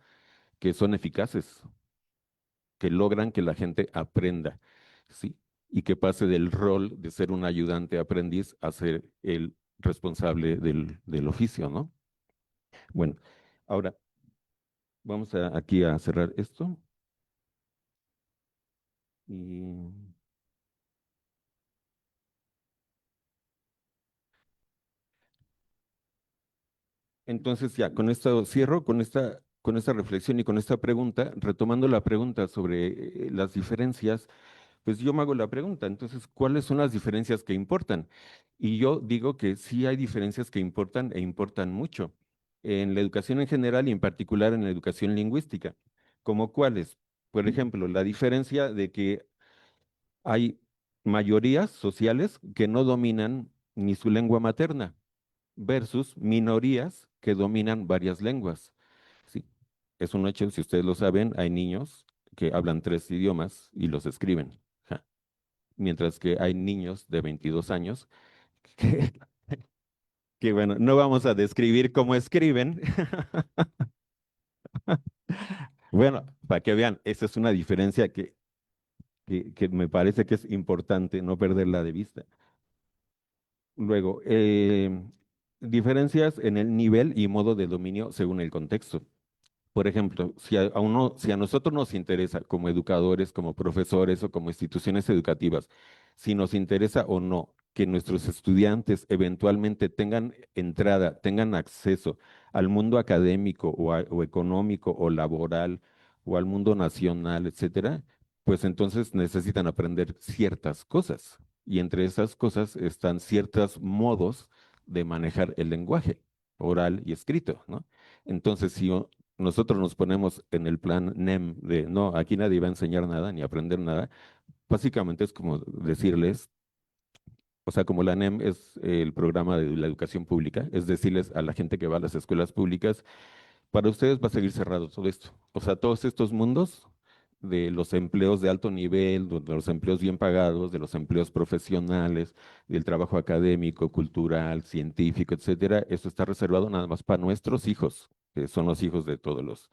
que son eficaces, que logran que la gente aprenda, ¿sí? Y que pase del rol de ser un ayudante aprendiz a ser el responsable del oficio, ¿no? Bueno, ahora vamos aquí a cerrar esto. Y entonces ya, con esto cierro, con esta reflexión y con esta pregunta, retomando la pregunta sobre las diferencias. Pues yo me hago la pregunta, entonces, ¿cuáles son las diferencias que importan? Y yo digo que sí hay diferencias que importan e importan mucho en la educación en general y en particular en la educación lingüística. ¿Como cuáles? Por ejemplo, la diferencia de que hay mayorías sociales que no dominan ni su lengua materna versus minorías que dominan varias lenguas. Sí, es un hecho, si ustedes lo saben, hay niños que hablan 3 idiomas y los escriben. Ja. Mientras que hay niños de 22 años que, que, bueno, no vamos a describir cómo escriben. Bueno, para que vean, esa es una diferencia que me parece que es importante no perderla de vista. Luego, diferencias en el nivel y modo de dominio según el contexto. Por ejemplo, si a nosotros nos interesa como educadores, como profesores o como instituciones educativas, si nos interesa o no que nuestros estudiantes eventualmente tengan entrada, tengan acceso al mundo académico o económico o laboral o al mundo nacional, etcétera, pues entonces necesitan aprender ciertas cosas. Y entre esas cosas están ciertos modos de manejar el lenguaje oral y escrito, ¿no? Entonces, si nosotros nos ponemos en el plan NEM de no, aquí nadie va a enseñar nada ni aprender nada, básicamente es como decirles, o sea, como la NEM es el programa de la educación pública, es decirles a la gente que va a las escuelas públicas, para ustedes va a seguir cerrado todo esto. O sea, todos estos mundos de los empleos de alto nivel, de los empleos bien pagados, de los empleos profesionales, del trabajo académico, cultural, científico, etcétera, esto está reservado nada más para nuestros hijos, que son los hijos de todos los.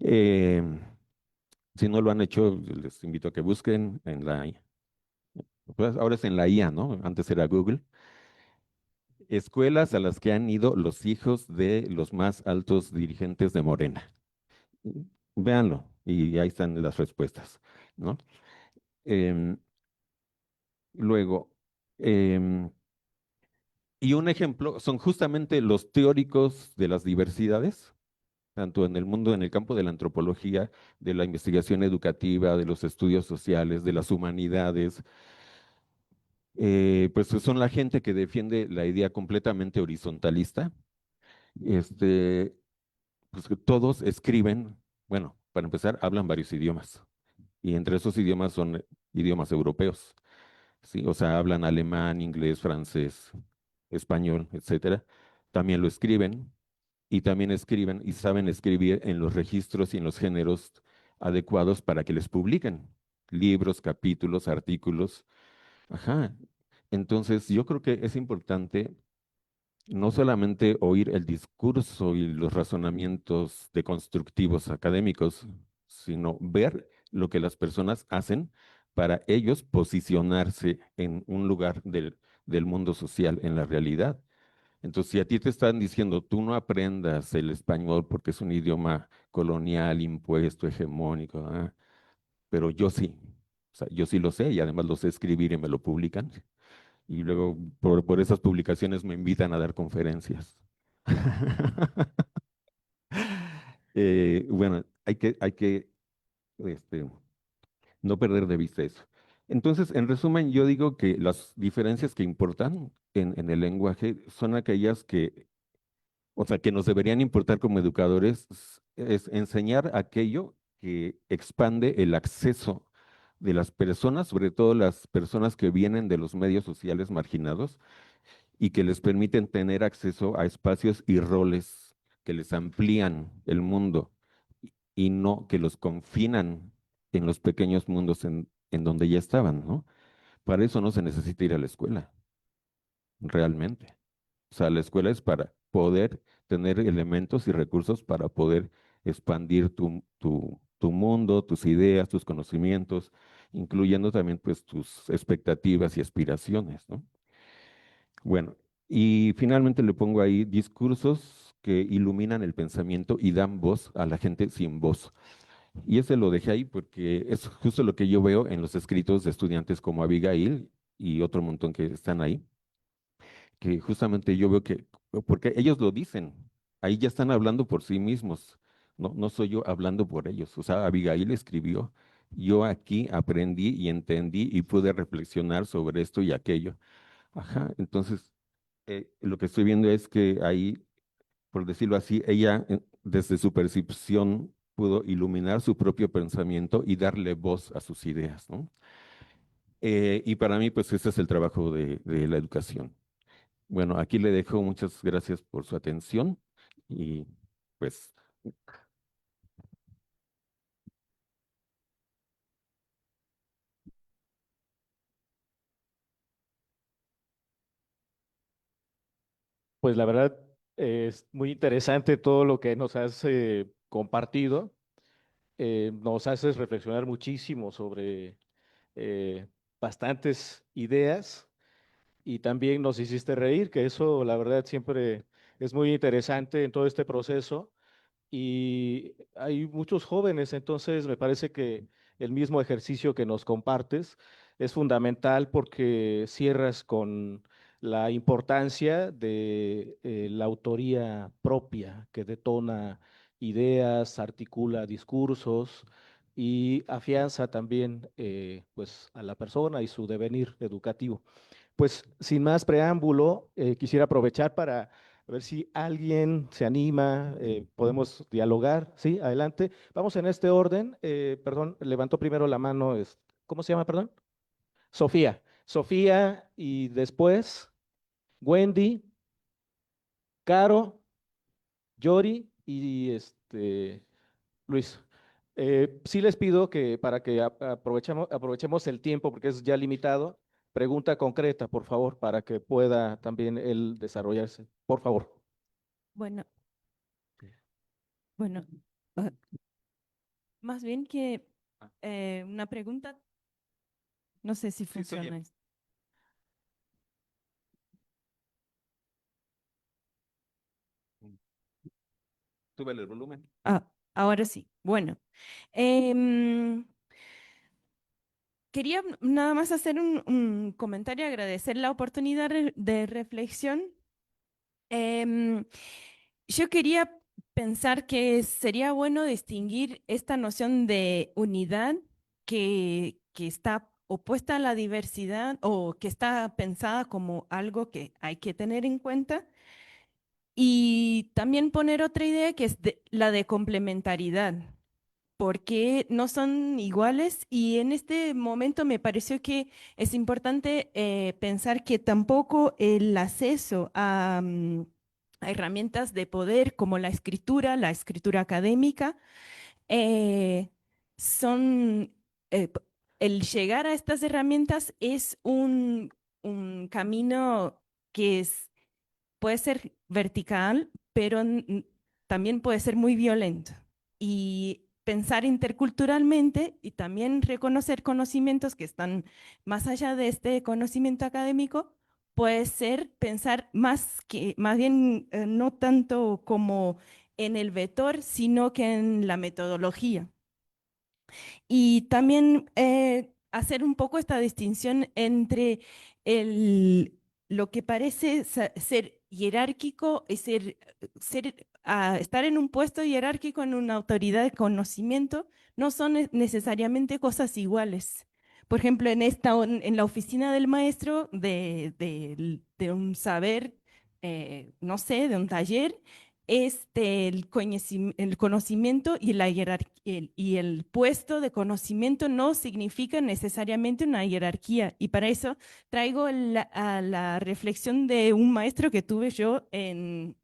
Eh, si no lo han hecho, les invito a que busquen pues ahora es en la IA, ¿no? Antes era Google. Escuelas a las que han ido los hijos de los más altos dirigentes de Morena. Véanlo, y ahí están las respuestas, ¿no? Em, luego, em, y un ejemplo son justamente los teóricos de las diversidades, tanto en el mundo, en el campo de la antropología, de la investigación educativa, de los estudios sociales, de las humanidades, pues son la gente que defiende la idea completamente horizontalista. Este, pues que todos escriben, bueno, para empezar, hablan varios idiomas, y entre esos idiomas son idiomas europeos, ¿sí? O sea, hablan alemán, inglés, francés, español, etcétera. También lo escriben, y también escriben y saben escribir en los registros y en los géneros adecuados para que les publiquen libros, capítulos, artículos. Ajá. Entonces, yo creo que es importante no solamente oír el discurso y los razonamientos deconstructivos académicos, sino ver lo que las personas hacen para ellos posicionarse en un lugar del mundo social, en la realidad. Entonces, si a ti te están diciendo, tú no aprendas el español porque es un idioma colonial, impuesto, hegemónico, pero yo sí, o sea, yo sí lo sé y además lo sé escribir y me lo publican. Y luego por esas publicaciones me invitan a dar conferencias. Bueno, hay que este, no perder de vista eso. Entonces, en resumen, yo digo que las diferencias que importan en el lenguaje son aquellas que, o sea, que nos deberían importar como educadores, es enseñar aquello que expande el acceso de las personas, sobre todo las personas que vienen de los medios sociales marginados, y que les permiten tener acceso a espacios y roles que les amplían el mundo y no que los confinan en los pequeños mundos en donde ya estaban, ¿no? Para eso no se necesita ir a la escuela, realmente. O sea, la escuela es para poder tener elementos y recursos para poder expandir tu mundo, tus ideas, tus conocimientos, incluyendo también pues tus expectativas y aspiraciones, ¿no? Bueno, y finalmente le pongo ahí discursos que iluminan el pensamiento y dan voz a la gente sin voz. Y ese lo dejé ahí porque es justo lo que yo veo en los escritos de estudiantes como Abigail y otro montón que están ahí, que justamente yo veo que, porque ellos lo dicen, ahí ya están hablando por sí mismos, no soy yo hablando por ellos. O sea, Abigail escribió, yo aquí aprendí y entendí y pude reflexionar sobre esto y aquello. Ajá, entonces lo que estoy viendo es que ahí, por decirlo así, ella desde su percepción pudo iluminar su propio pensamiento y darle voz a sus ideas, ¿no? Y para mí, pues ese es el trabajo de la educación. Bueno, aquí le dejo muchas gracias por su atención y pues Pues la verdad es muy interesante todo lo que nos has compartido. Nos haces reflexionar muchísimo sobre eh, bastantes ideas y también nos hiciste reír, que eso la verdad siempre es muy interesante en todo este proceso. Y hay muchos jóvenes, entonces me parece que el mismo ejercicio que nos compartes es fundamental porque cierras con la importancia de la autoría propia que detona ideas, articula discursos y afianza también pues a la persona y su devenir educativo. Pues sin más preámbulo, quisiera aprovechar para ver si alguien se anima, podemos dialogar, ¿sí? Adelante. Vamos en este orden. Perdón, levantó primero la mano, ¿cómo se llama, perdón? Sofía. Sofía y después Wendy, Caro, Yori y Luis. Sí les pido que para que aprovechemos el tiempo, porque es ya limitado, pregunta concreta, por favor, para que pueda también él desarrollarse. Por favor. Bueno, bueno, ah, más bien que una pregunta, no sé si sí, soy bien. funciona esto. Súbele el volumen. Ah, ahora sí. Bueno, em, quería nada más hacer un comentario, agradecer la oportunidad de reflexión. Em, yo quería pensar que sería bueno distinguir esta noción de unidad que está opuesta a la diversidad o que está pensada como algo que hay que tener en cuenta y también poner otra idea que es la de complementariedad, porque no son iguales y en este momento me pareció que es importante pensar que tampoco el acceso a herramientas de poder como la escritura académica, eh, son, el llegar a estas herramientas es un camino que puede ser vertical, pero también puede ser muy violento. Y pensar interculturalmente y también reconocer conocimientos que están más allá de este conocimiento académico, puede ser pensar más bien no tanto como en el vector, sino que en la metodología. Y también hacer un poco esta distinción entre lo que parece ser jerárquico y estar en un puesto jerárquico en una autoridad de conocimiento no son necesariamente cosas iguales. Por ejemplo, en la oficina del maestro de un saber, no sé, de un taller, el conocimiento y y el puesto de conocimiento no significa necesariamente una jerarquía. Y para eso traigo a la reflexión de un maestro que tuve yo en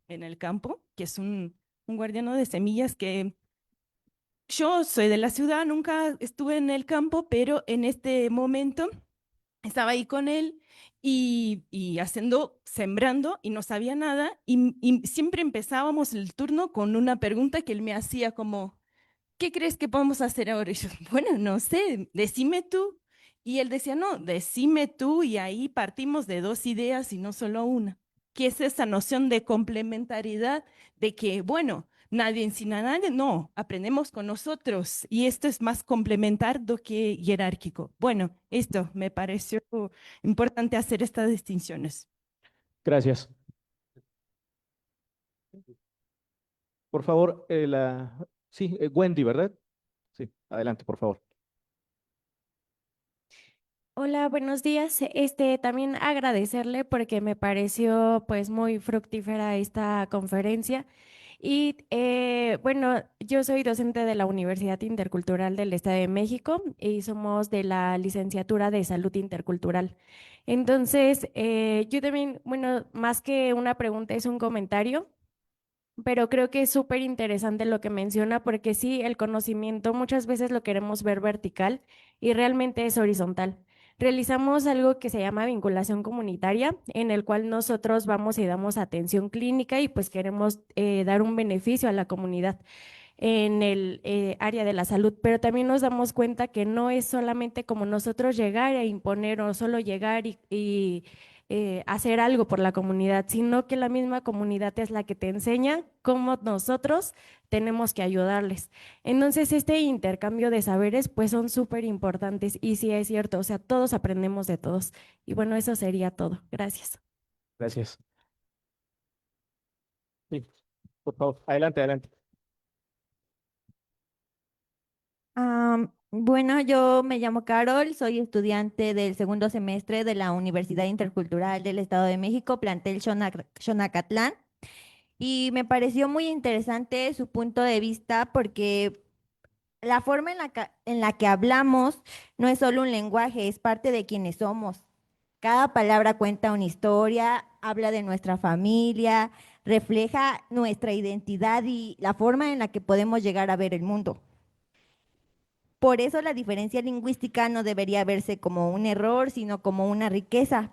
el campo, que es un guardiano de semillas que yo soy de la ciudad, nunca estuve en el campo, pero en este momento estaba ahí con él y haciendo, sembrando y no sabía nada y siempre empezábamos el turno con una pregunta que él me hacía como, ¿qué crees que podemos hacer ahora? Y yo, bueno, no sé, decime tú. Y él decía, no, decime tú y ahí partimos de dos ideas y no solo una. ¿Qué es esa noción de complementariedad? De que, bueno, nadie ensina a nadie, no, aprendemos con nosotros y esto es más complementario que jerárquico. Bueno, esto me pareció importante hacer estas distinciones. Gracias. Por favor, sí, Wendy, ¿verdad? Sí, adelante, por favor. Hola, buenos días. También agradecerle porque me pareció pues muy fructífera esta conferencia. Y bueno, yo soy docente de la Universidad Intercultural del Estado de México y somos de la licenciatura de Salud Intercultural. Entonces, yo también, bueno, más que una pregunta, es un comentario. Pero creo que es súper interesante lo que menciona porque sí, el conocimiento muchas veces lo queremos ver vertical y realmente es horizontal. Realizamos algo que se llama vinculación comunitaria, en el cual nosotros vamos y damos atención clínica y pues queremos dar un beneficio a la comunidad en el área de la salud, pero también nos damos cuenta que no es solamente como nosotros llegar a imponer o solo llegar y hacer algo por la comunidad, sino que la misma comunidad es la que te enseña cómo nosotros tenemos que ayudarles. Entonces, este intercambio de saberes pues son súper importantes y sí es cierto, o sea, todos aprendemos de todos. Y bueno, eso sería todo. Gracias. Gracias. Sí, por favor, adelante, adelante. Bueno, yo me llamo Carol, soy estudiante del segundo semestre de la Universidad Intercultural del Estado de México, plantel Xonacatlán, y me pareció muy interesante su punto de vista porque la forma en la que hablamos no es solo un lenguaje, es parte de quienes somos. Cada palabra cuenta una historia, habla de nuestra familia, refleja nuestra identidad y la forma en la que podemos llegar a ver el mundo. Por eso la diferencia lingüística no debería verse como un error, sino como una riqueza.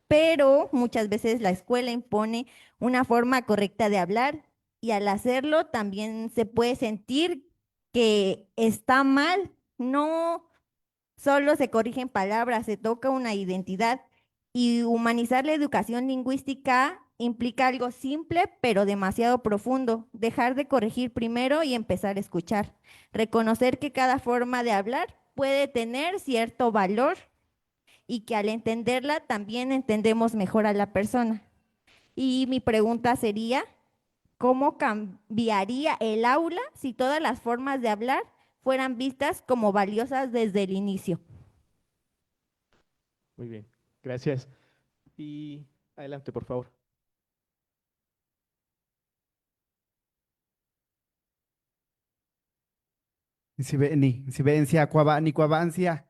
Pero muchas veces la escuela impone una forma correcta de hablar y al hacerlo también se puede sentir que está mal. No solo se corrigen palabras, se toca una identidad y humanizar la educación lingüística implica algo simple pero demasiado profundo, dejar de corregir primero y empezar a escuchar, reconocer que cada forma de hablar puede tener cierto valor y que al entenderla también entendemos mejor a la persona. Y mi pregunta sería, ¿cómo cambiaría el aula si todas las formas de hablar fueran vistas como valiosas desde el inicio? Muy bien, gracias. Y adelante, por favor. Sibencia, Cuabani, Cuabancia,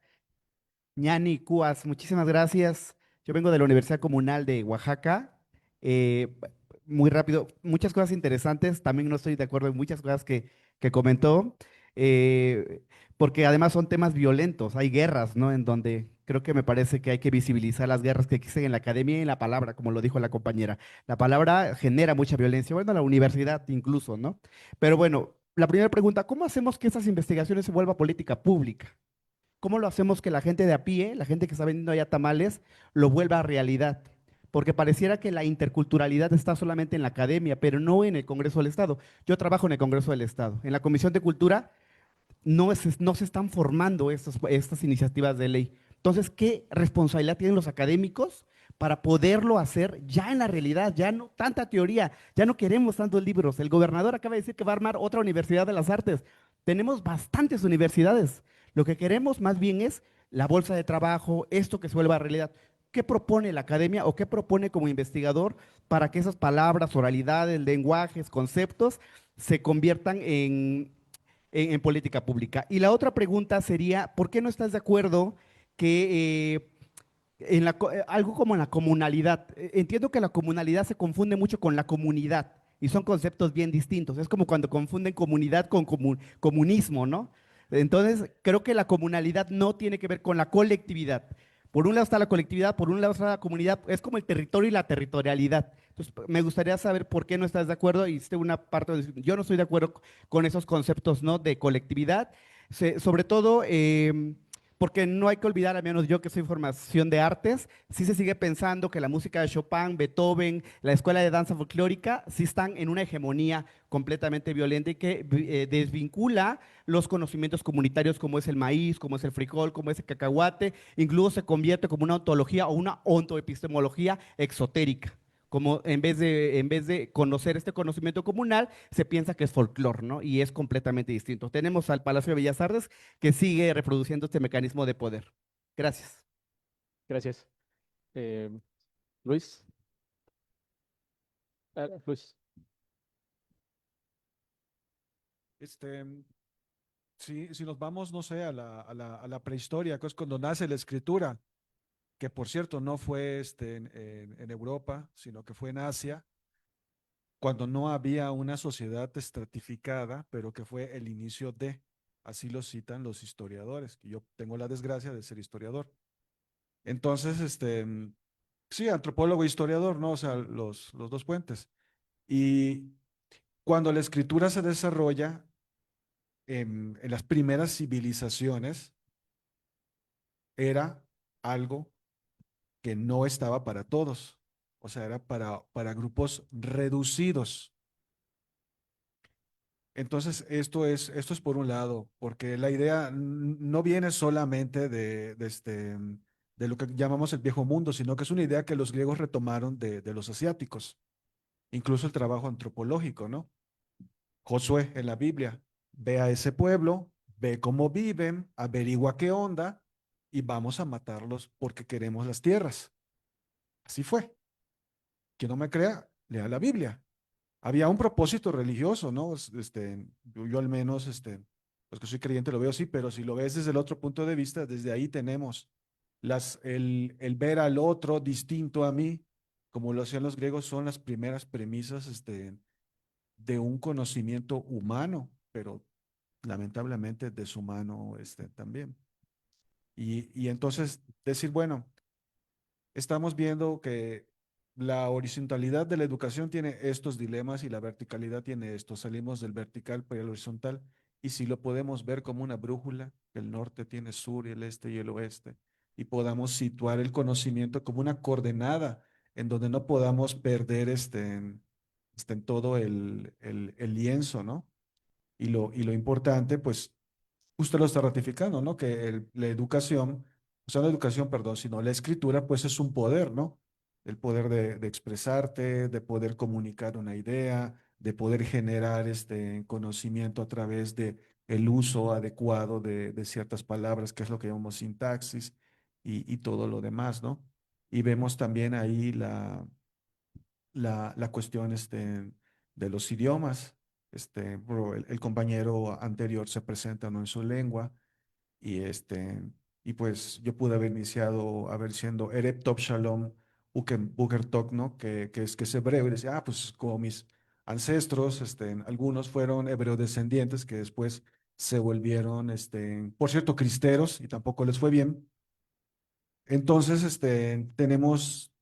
Ñani, Cuas, muchísimas gracias. Yo vengo de la Universidad Comunal de Oaxaca. Eh, Muy rápido, muchas cosas interesantes. También no estoy de acuerdo en muchas cosas que comentó, eh, porque además son temas violentos. Hay guerras, ¿no? En donde creo que me parece que hay que visibilizar las guerras que existen en la academia y en la palabra, como lo dijo la compañera. La palabra genera mucha violencia, bueno, la universidad incluso, ¿no? Pero bueno, la primera pregunta, ¿cómo hacemos que esas investigaciones se vuelva política pública? ¿Cómo lo hacemos que la gente de a pie, la gente que está vendiendo allá tamales, lo vuelva realidad? Porque pareciera que la interculturalidad está solamente en la academia, pero no en el Congreso del Estado. Yo trabajo en el Congreso del Estado. En la Comisión de Cultura no se están formando estas iniciativas de ley. Entonces, ¿qué responsabilidad tienen los académicos para poderlo hacer ya en la realidad? Ya no tanta teoría, ya no queremos tantos libros. El gobernador acaba de decir que va a armar otra universidad de las artes. Tenemos bastantes universidades. Lo que queremos más bien es la bolsa de trabajo, esto que se vuelva realidad. ¿Qué propone la academia o qué propone como investigador para que esas palabras, oralidades, lenguajes, conceptos se conviertan en política pública? Y la otra pregunta sería, ¿por qué no estás de acuerdo que algo como en la comunalidad? Entiendo que la comunalidad se confunde mucho con la comunidad. y son conceptos bien distintos. Es como cuando confunden comunidad con comunismo, ¿no? Entonces, creo que la comunalidad no tiene que ver con la colectividad. Por un lado está la colectividad, por un lado está la comunidad, es como el territorio y la territorialidad. Entonces, me gustaría saber por qué no estás de acuerdo y hiciste una parte donde yo no estoy de acuerdo con esos conceptos, ¿no? De colectividad, sobre todo porque no hay que olvidar, al menos yo que soy formación de artes, sí se sigue pensando que la música de Chopin, Beethoven, la escuela de danza folclórica, sí están en una hegemonía completamente violenta y que desvincula los conocimientos comunitarios como es el maíz, como es el frijol, como es el cacahuate, incluso se convierte como una ontología o una ontoepistemología exotérica. Como en vez de conocer este conocimiento comunal, se piensa que es folclore, ¿no? Y es completamente distinto. Tenemos al Palacio de Bellas Artes que sigue reproduciendo este mecanismo de poder. Gracias. Gracias. Eh, Luis. Luis. Este, si nos vamos, no sé, a la prehistoria, que es cuando nace la escritura, que por cierto no fue en Europa, sino que fue en Asia, cuando no había una sociedad estratificada, pero que fue el inicio de, así lo citan los historiadores, que yo tengo la desgracia de ser historiador. Entonces, sí, antropólogo e historiador, ¿no? O sea, los dos puentes. Y cuando la escritura se desarrolla en las primeras civilizaciones, era algo que no estaba para todos, o sea, era para grupos reducidos. Entonces, esto es por un lado, porque la idea no viene solamente de lo que llamamos el viejo mundo, sino que es una idea que los griegos retomaron de los asiáticos, incluso el trabajo antropológico, ¿no? Josué en la Biblia, ve a ese pueblo, ve cómo viven, averigua qué onda y vamos a matarlos porque queremos las tierras. Así fue. Quien no me crea, lea la Biblia. Había un propósito religioso, ¿no? Yo al menos, pues que soy creyente lo veo así, pero si lo ves desde el otro punto de vista, desde ahí tenemos el ver al otro distinto a mí, como lo hacían los griegos, son las primeras premisas, de un conocimiento humano, pero lamentablemente deshumano, también. Y entonces decir, bueno, estamos viendo que la horizontalidad de la educación tiene estos dilemas y la verticalidad tiene estos. Salimos del vertical para el horizontal y si lo podemos ver como una brújula, el norte tiene sur y el este y el oeste, y podamos situar el conocimiento como una coordenada en donde no podamos perder en todo el lienzo, ¿no? Y lo importante, pues, usted lo está ratificando, ¿no? Que la educación, o sea, la educación, perdón, sino la escritura, pues es un poder, ¿no? El poder de expresarte, de poder comunicar una idea, de poder generar este conocimiento a través de el uso adecuado de ciertas palabras, que es lo que llamamos sintaxis y todo lo demás, ¿no? Y vemos también ahí la cuestión de los idiomas. El compañero anterior se presenta no en su lengua y y pues yo pude haber iniciado haber siendo Ereb Tov Shalom Uker Tok, ¿no? Que es hebreo y decía, pues como mis ancestros, algunos fueron hebreodescendientes que después se volvieron, por cierto, cristeros y tampoco les fue bien. Entonces, tenemos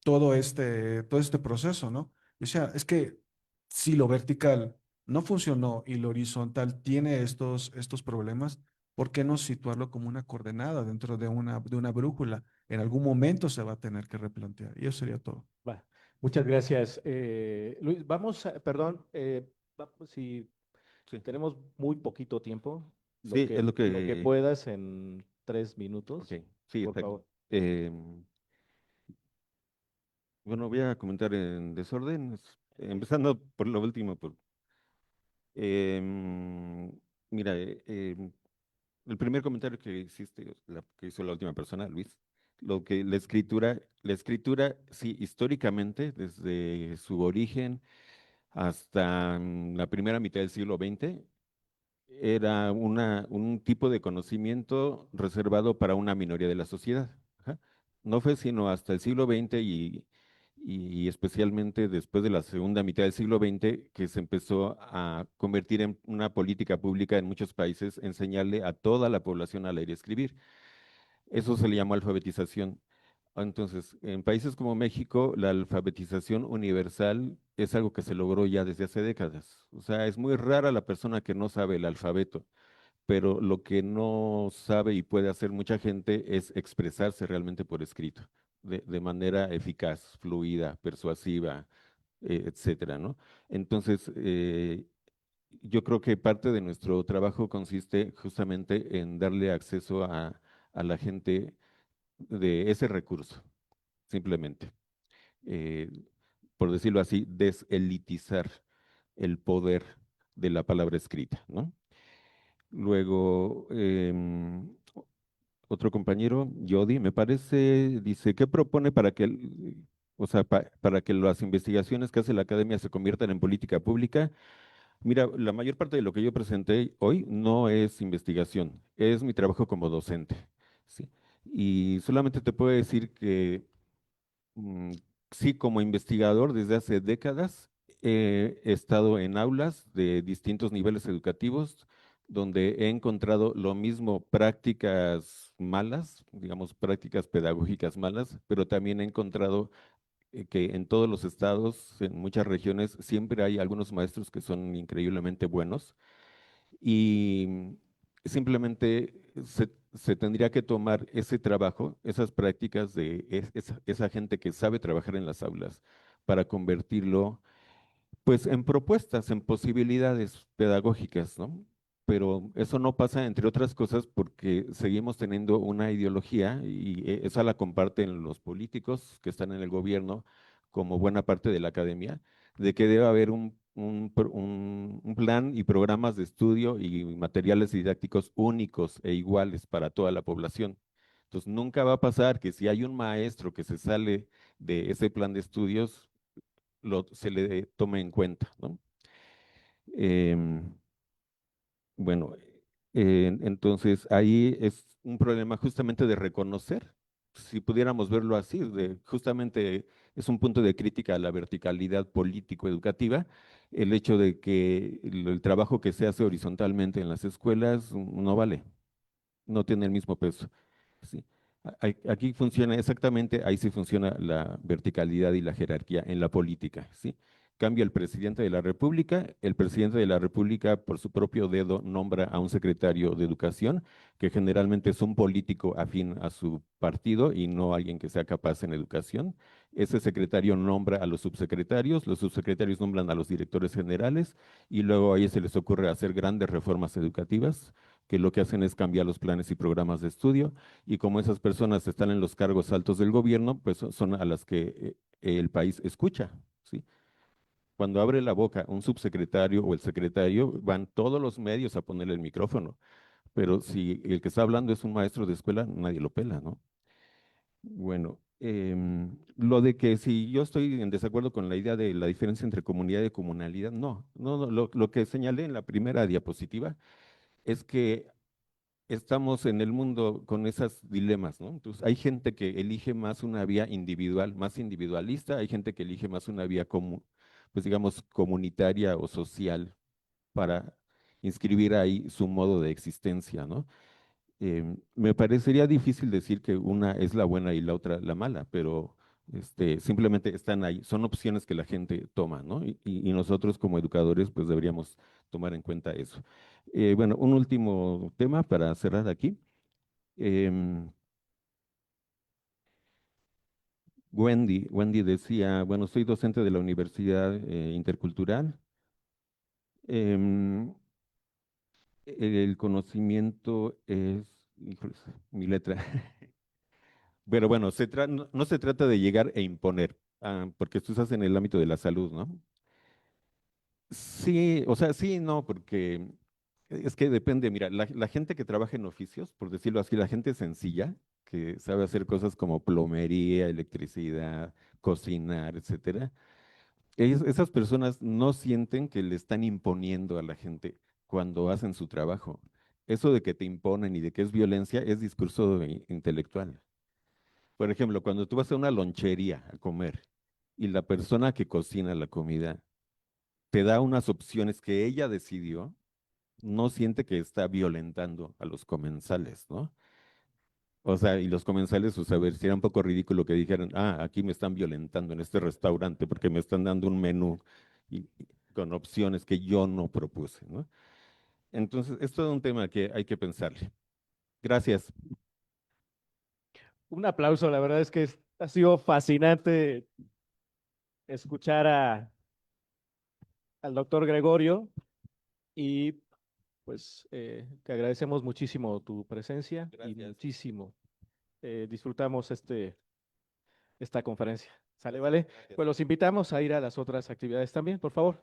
todo este proceso, ¿no? O sea, es que si lo vertical no funcionó y lo horizontal tiene estos problemas, ¿por qué no situarlo como una coordenada dentro de una brújula? En algún momento se va a tener que replantear. Y eso sería todo. Va. Muchas gracias. Luis, perdón, si Sí, tenemos muy poquito tiempo, sí, es lo lo que que... puedas en 3 minutos, Ok, sí, por exacto. favor. Bueno, voy a comentar en desorden, empezando por lo último. Em, mira, el primer comentario que hiciste, que hizo la última persona, Luis, lo que la escritura, sí, históricamente, desde su origen hasta la primera mitad del siglo XX, era un tipo de conocimiento reservado para una minoría de la sociedad. Ajá. No fue sino hasta el siglo XX y especialmente después de la segunda mitad del siglo XX, que se empezó a convertir en una política pública en muchos países, enseñarle a toda la población a leer y escribir. Eso se le llamó alfabetización. Entonces, en países como México, la alfabetización universal es algo que se logró ya desde hace décadas. O sea, es muy rara la persona que no sabe el alfabeto, pero lo que no sabe y puede hacer mucha gente es expresarse realmente por escrito, de manera eficaz, fluida, persuasiva, etcétera, ¿no? Entonces, yo creo que parte de nuestro trabajo consiste justamente en darle acceso a la gente de ese recurso, simplemente. Eh, por decirlo así, deselitizar el poder de la palabra escrita, ¿no? Luego, otro compañero, Jody, me parece, dice, ¿qué propone para que, o sea, para que las investigaciones que hace la academia se conviertan en política pública? Mira, la mayor parte de lo que yo presenté hoy no es investigación, es mi trabajo como docente, ¿sí? Y solamente te puedo decir que mm, sí, como investigador desde hace décadas he estado en aulas de distintos niveles educativos donde he encontrado lo mismo prácticas malas, digamos prácticas pedagógicas malas, pero también he encontrado que en todos los estados, en muchas regiones, siempre hay algunos maestros que son increíblemente buenos y simplemente se tendría que tomar ese trabajo, esas prácticas de esa gente que sabe trabajar en las aulas para convertirlo pues en propuestas, en posibilidades pedagógicas, ¿no? Pero eso no pasa, entre otras cosas, porque seguimos teniendo una ideología, y esa la comparten los políticos que están en el gobierno, como buena parte de la academia, de que debe haber un plan y programas de estudio y materiales didácticos únicos e iguales para toda la población. Entonces, nunca va a pasar que si hay un maestro que se sale de ese plan de estudios, se le tome en cuenta, ¿no? Em, bueno, entonces ahí es un problema justamente de reconocer, si pudiéramos verlo así, justamente es un punto de crítica a la verticalidad político-educativa, el hecho de que el trabajo que se hace horizontalmente en las escuelas no vale, no tiene el mismo peso. ¿Sí? Aquí funciona exactamente, ahí sí funciona la verticalidad y la jerarquía en la política, ¿sí? Cambia el presidente de la República por su propio dedo nombra a un secretario de Educación, que generalmente es un político afín a su partido y no alguien que sea capaz en educación. Ese secretario nombra a los subsecretarios nombran a los directores generales y luego a ellos se les ocurre hacer grandes reformas educativas, que lo que hacen es cambiar los planes y programas de estudio y como esas personas están en los cargos altos del gobierno, pues son a las que el país escucha, ¿sí? Cuando abre la boca un subsecretario o el secretario, van todos los medios a ponerle el micrófono, pero si el que está hablando es un maestro de escuela, nadie lo pela, ¿no? Bueno, lo de que si yo estoy en desacuerdo con la idea de la diferencia entre comunidad y comunalidad, no, lo que señalé en la primera diapositiva es que estamos en el mundo con esos dilemas, ¿no? Entonces, hay gente que elige más una vía individual, más individualista, hay gente que elige más una vía pues digamos, comunitaria o social para inscribir ahí su modo de existencia, ¿no? Me parecería difícil decir que una es la buena y la otra la mala, pero simplemente están ahí, son opciones que la gente toma, ¿no? Y nosotros como educadores pues deberíamos tomar en cuenta eso. Bueno, un último tema para cerrar aquí. Em, Wendy decía, bueno, soy docente de la Universidad Intercultural. Em, el conocimiento es, híjoles, mi letra. Pero bueno, no se trata de llegar e imponer, porque tú estás en el ámbito de la salud, ¿no? Sí, o sea, sí, no, porque es que depende, mira, la gente que trabaja en oficios, por decirlo así, la gente sencilla, que sabe hacer cosas como plomería, electricidad, cocinar, etcétera, esas personas no sienten que le están imponiendo a la gente cuando hacen su trabajo. Eso de que te imponen y de que es violencia es discurso intelectual. Por ejemplo, cuando tú vas a una lonchería a comer y la persona que cocina la comida te da unas opciones que ella decidió, no siente que está violentando a los comensales, ¿no? O sea, y los comensales, o sea, a ver, si era un poco ridículo que dijeran, ah, aquí me están violentando en este restaurante porque me están dando un menú con opciones que yo no propuse, ¿no? Entonces, es todo un tema que hay que pensarle. Gracias. Un aplauso, la verdad es que ha sido fascinante escuchar al doctor Gregorio y pues te agradecemos muchísimo tu presencia y Gracias. muchísimo disfrutamos esta conferencia. ¿Sale, vale? Gracias. Pues los invitamos a ir a las otras actividades también, por favor.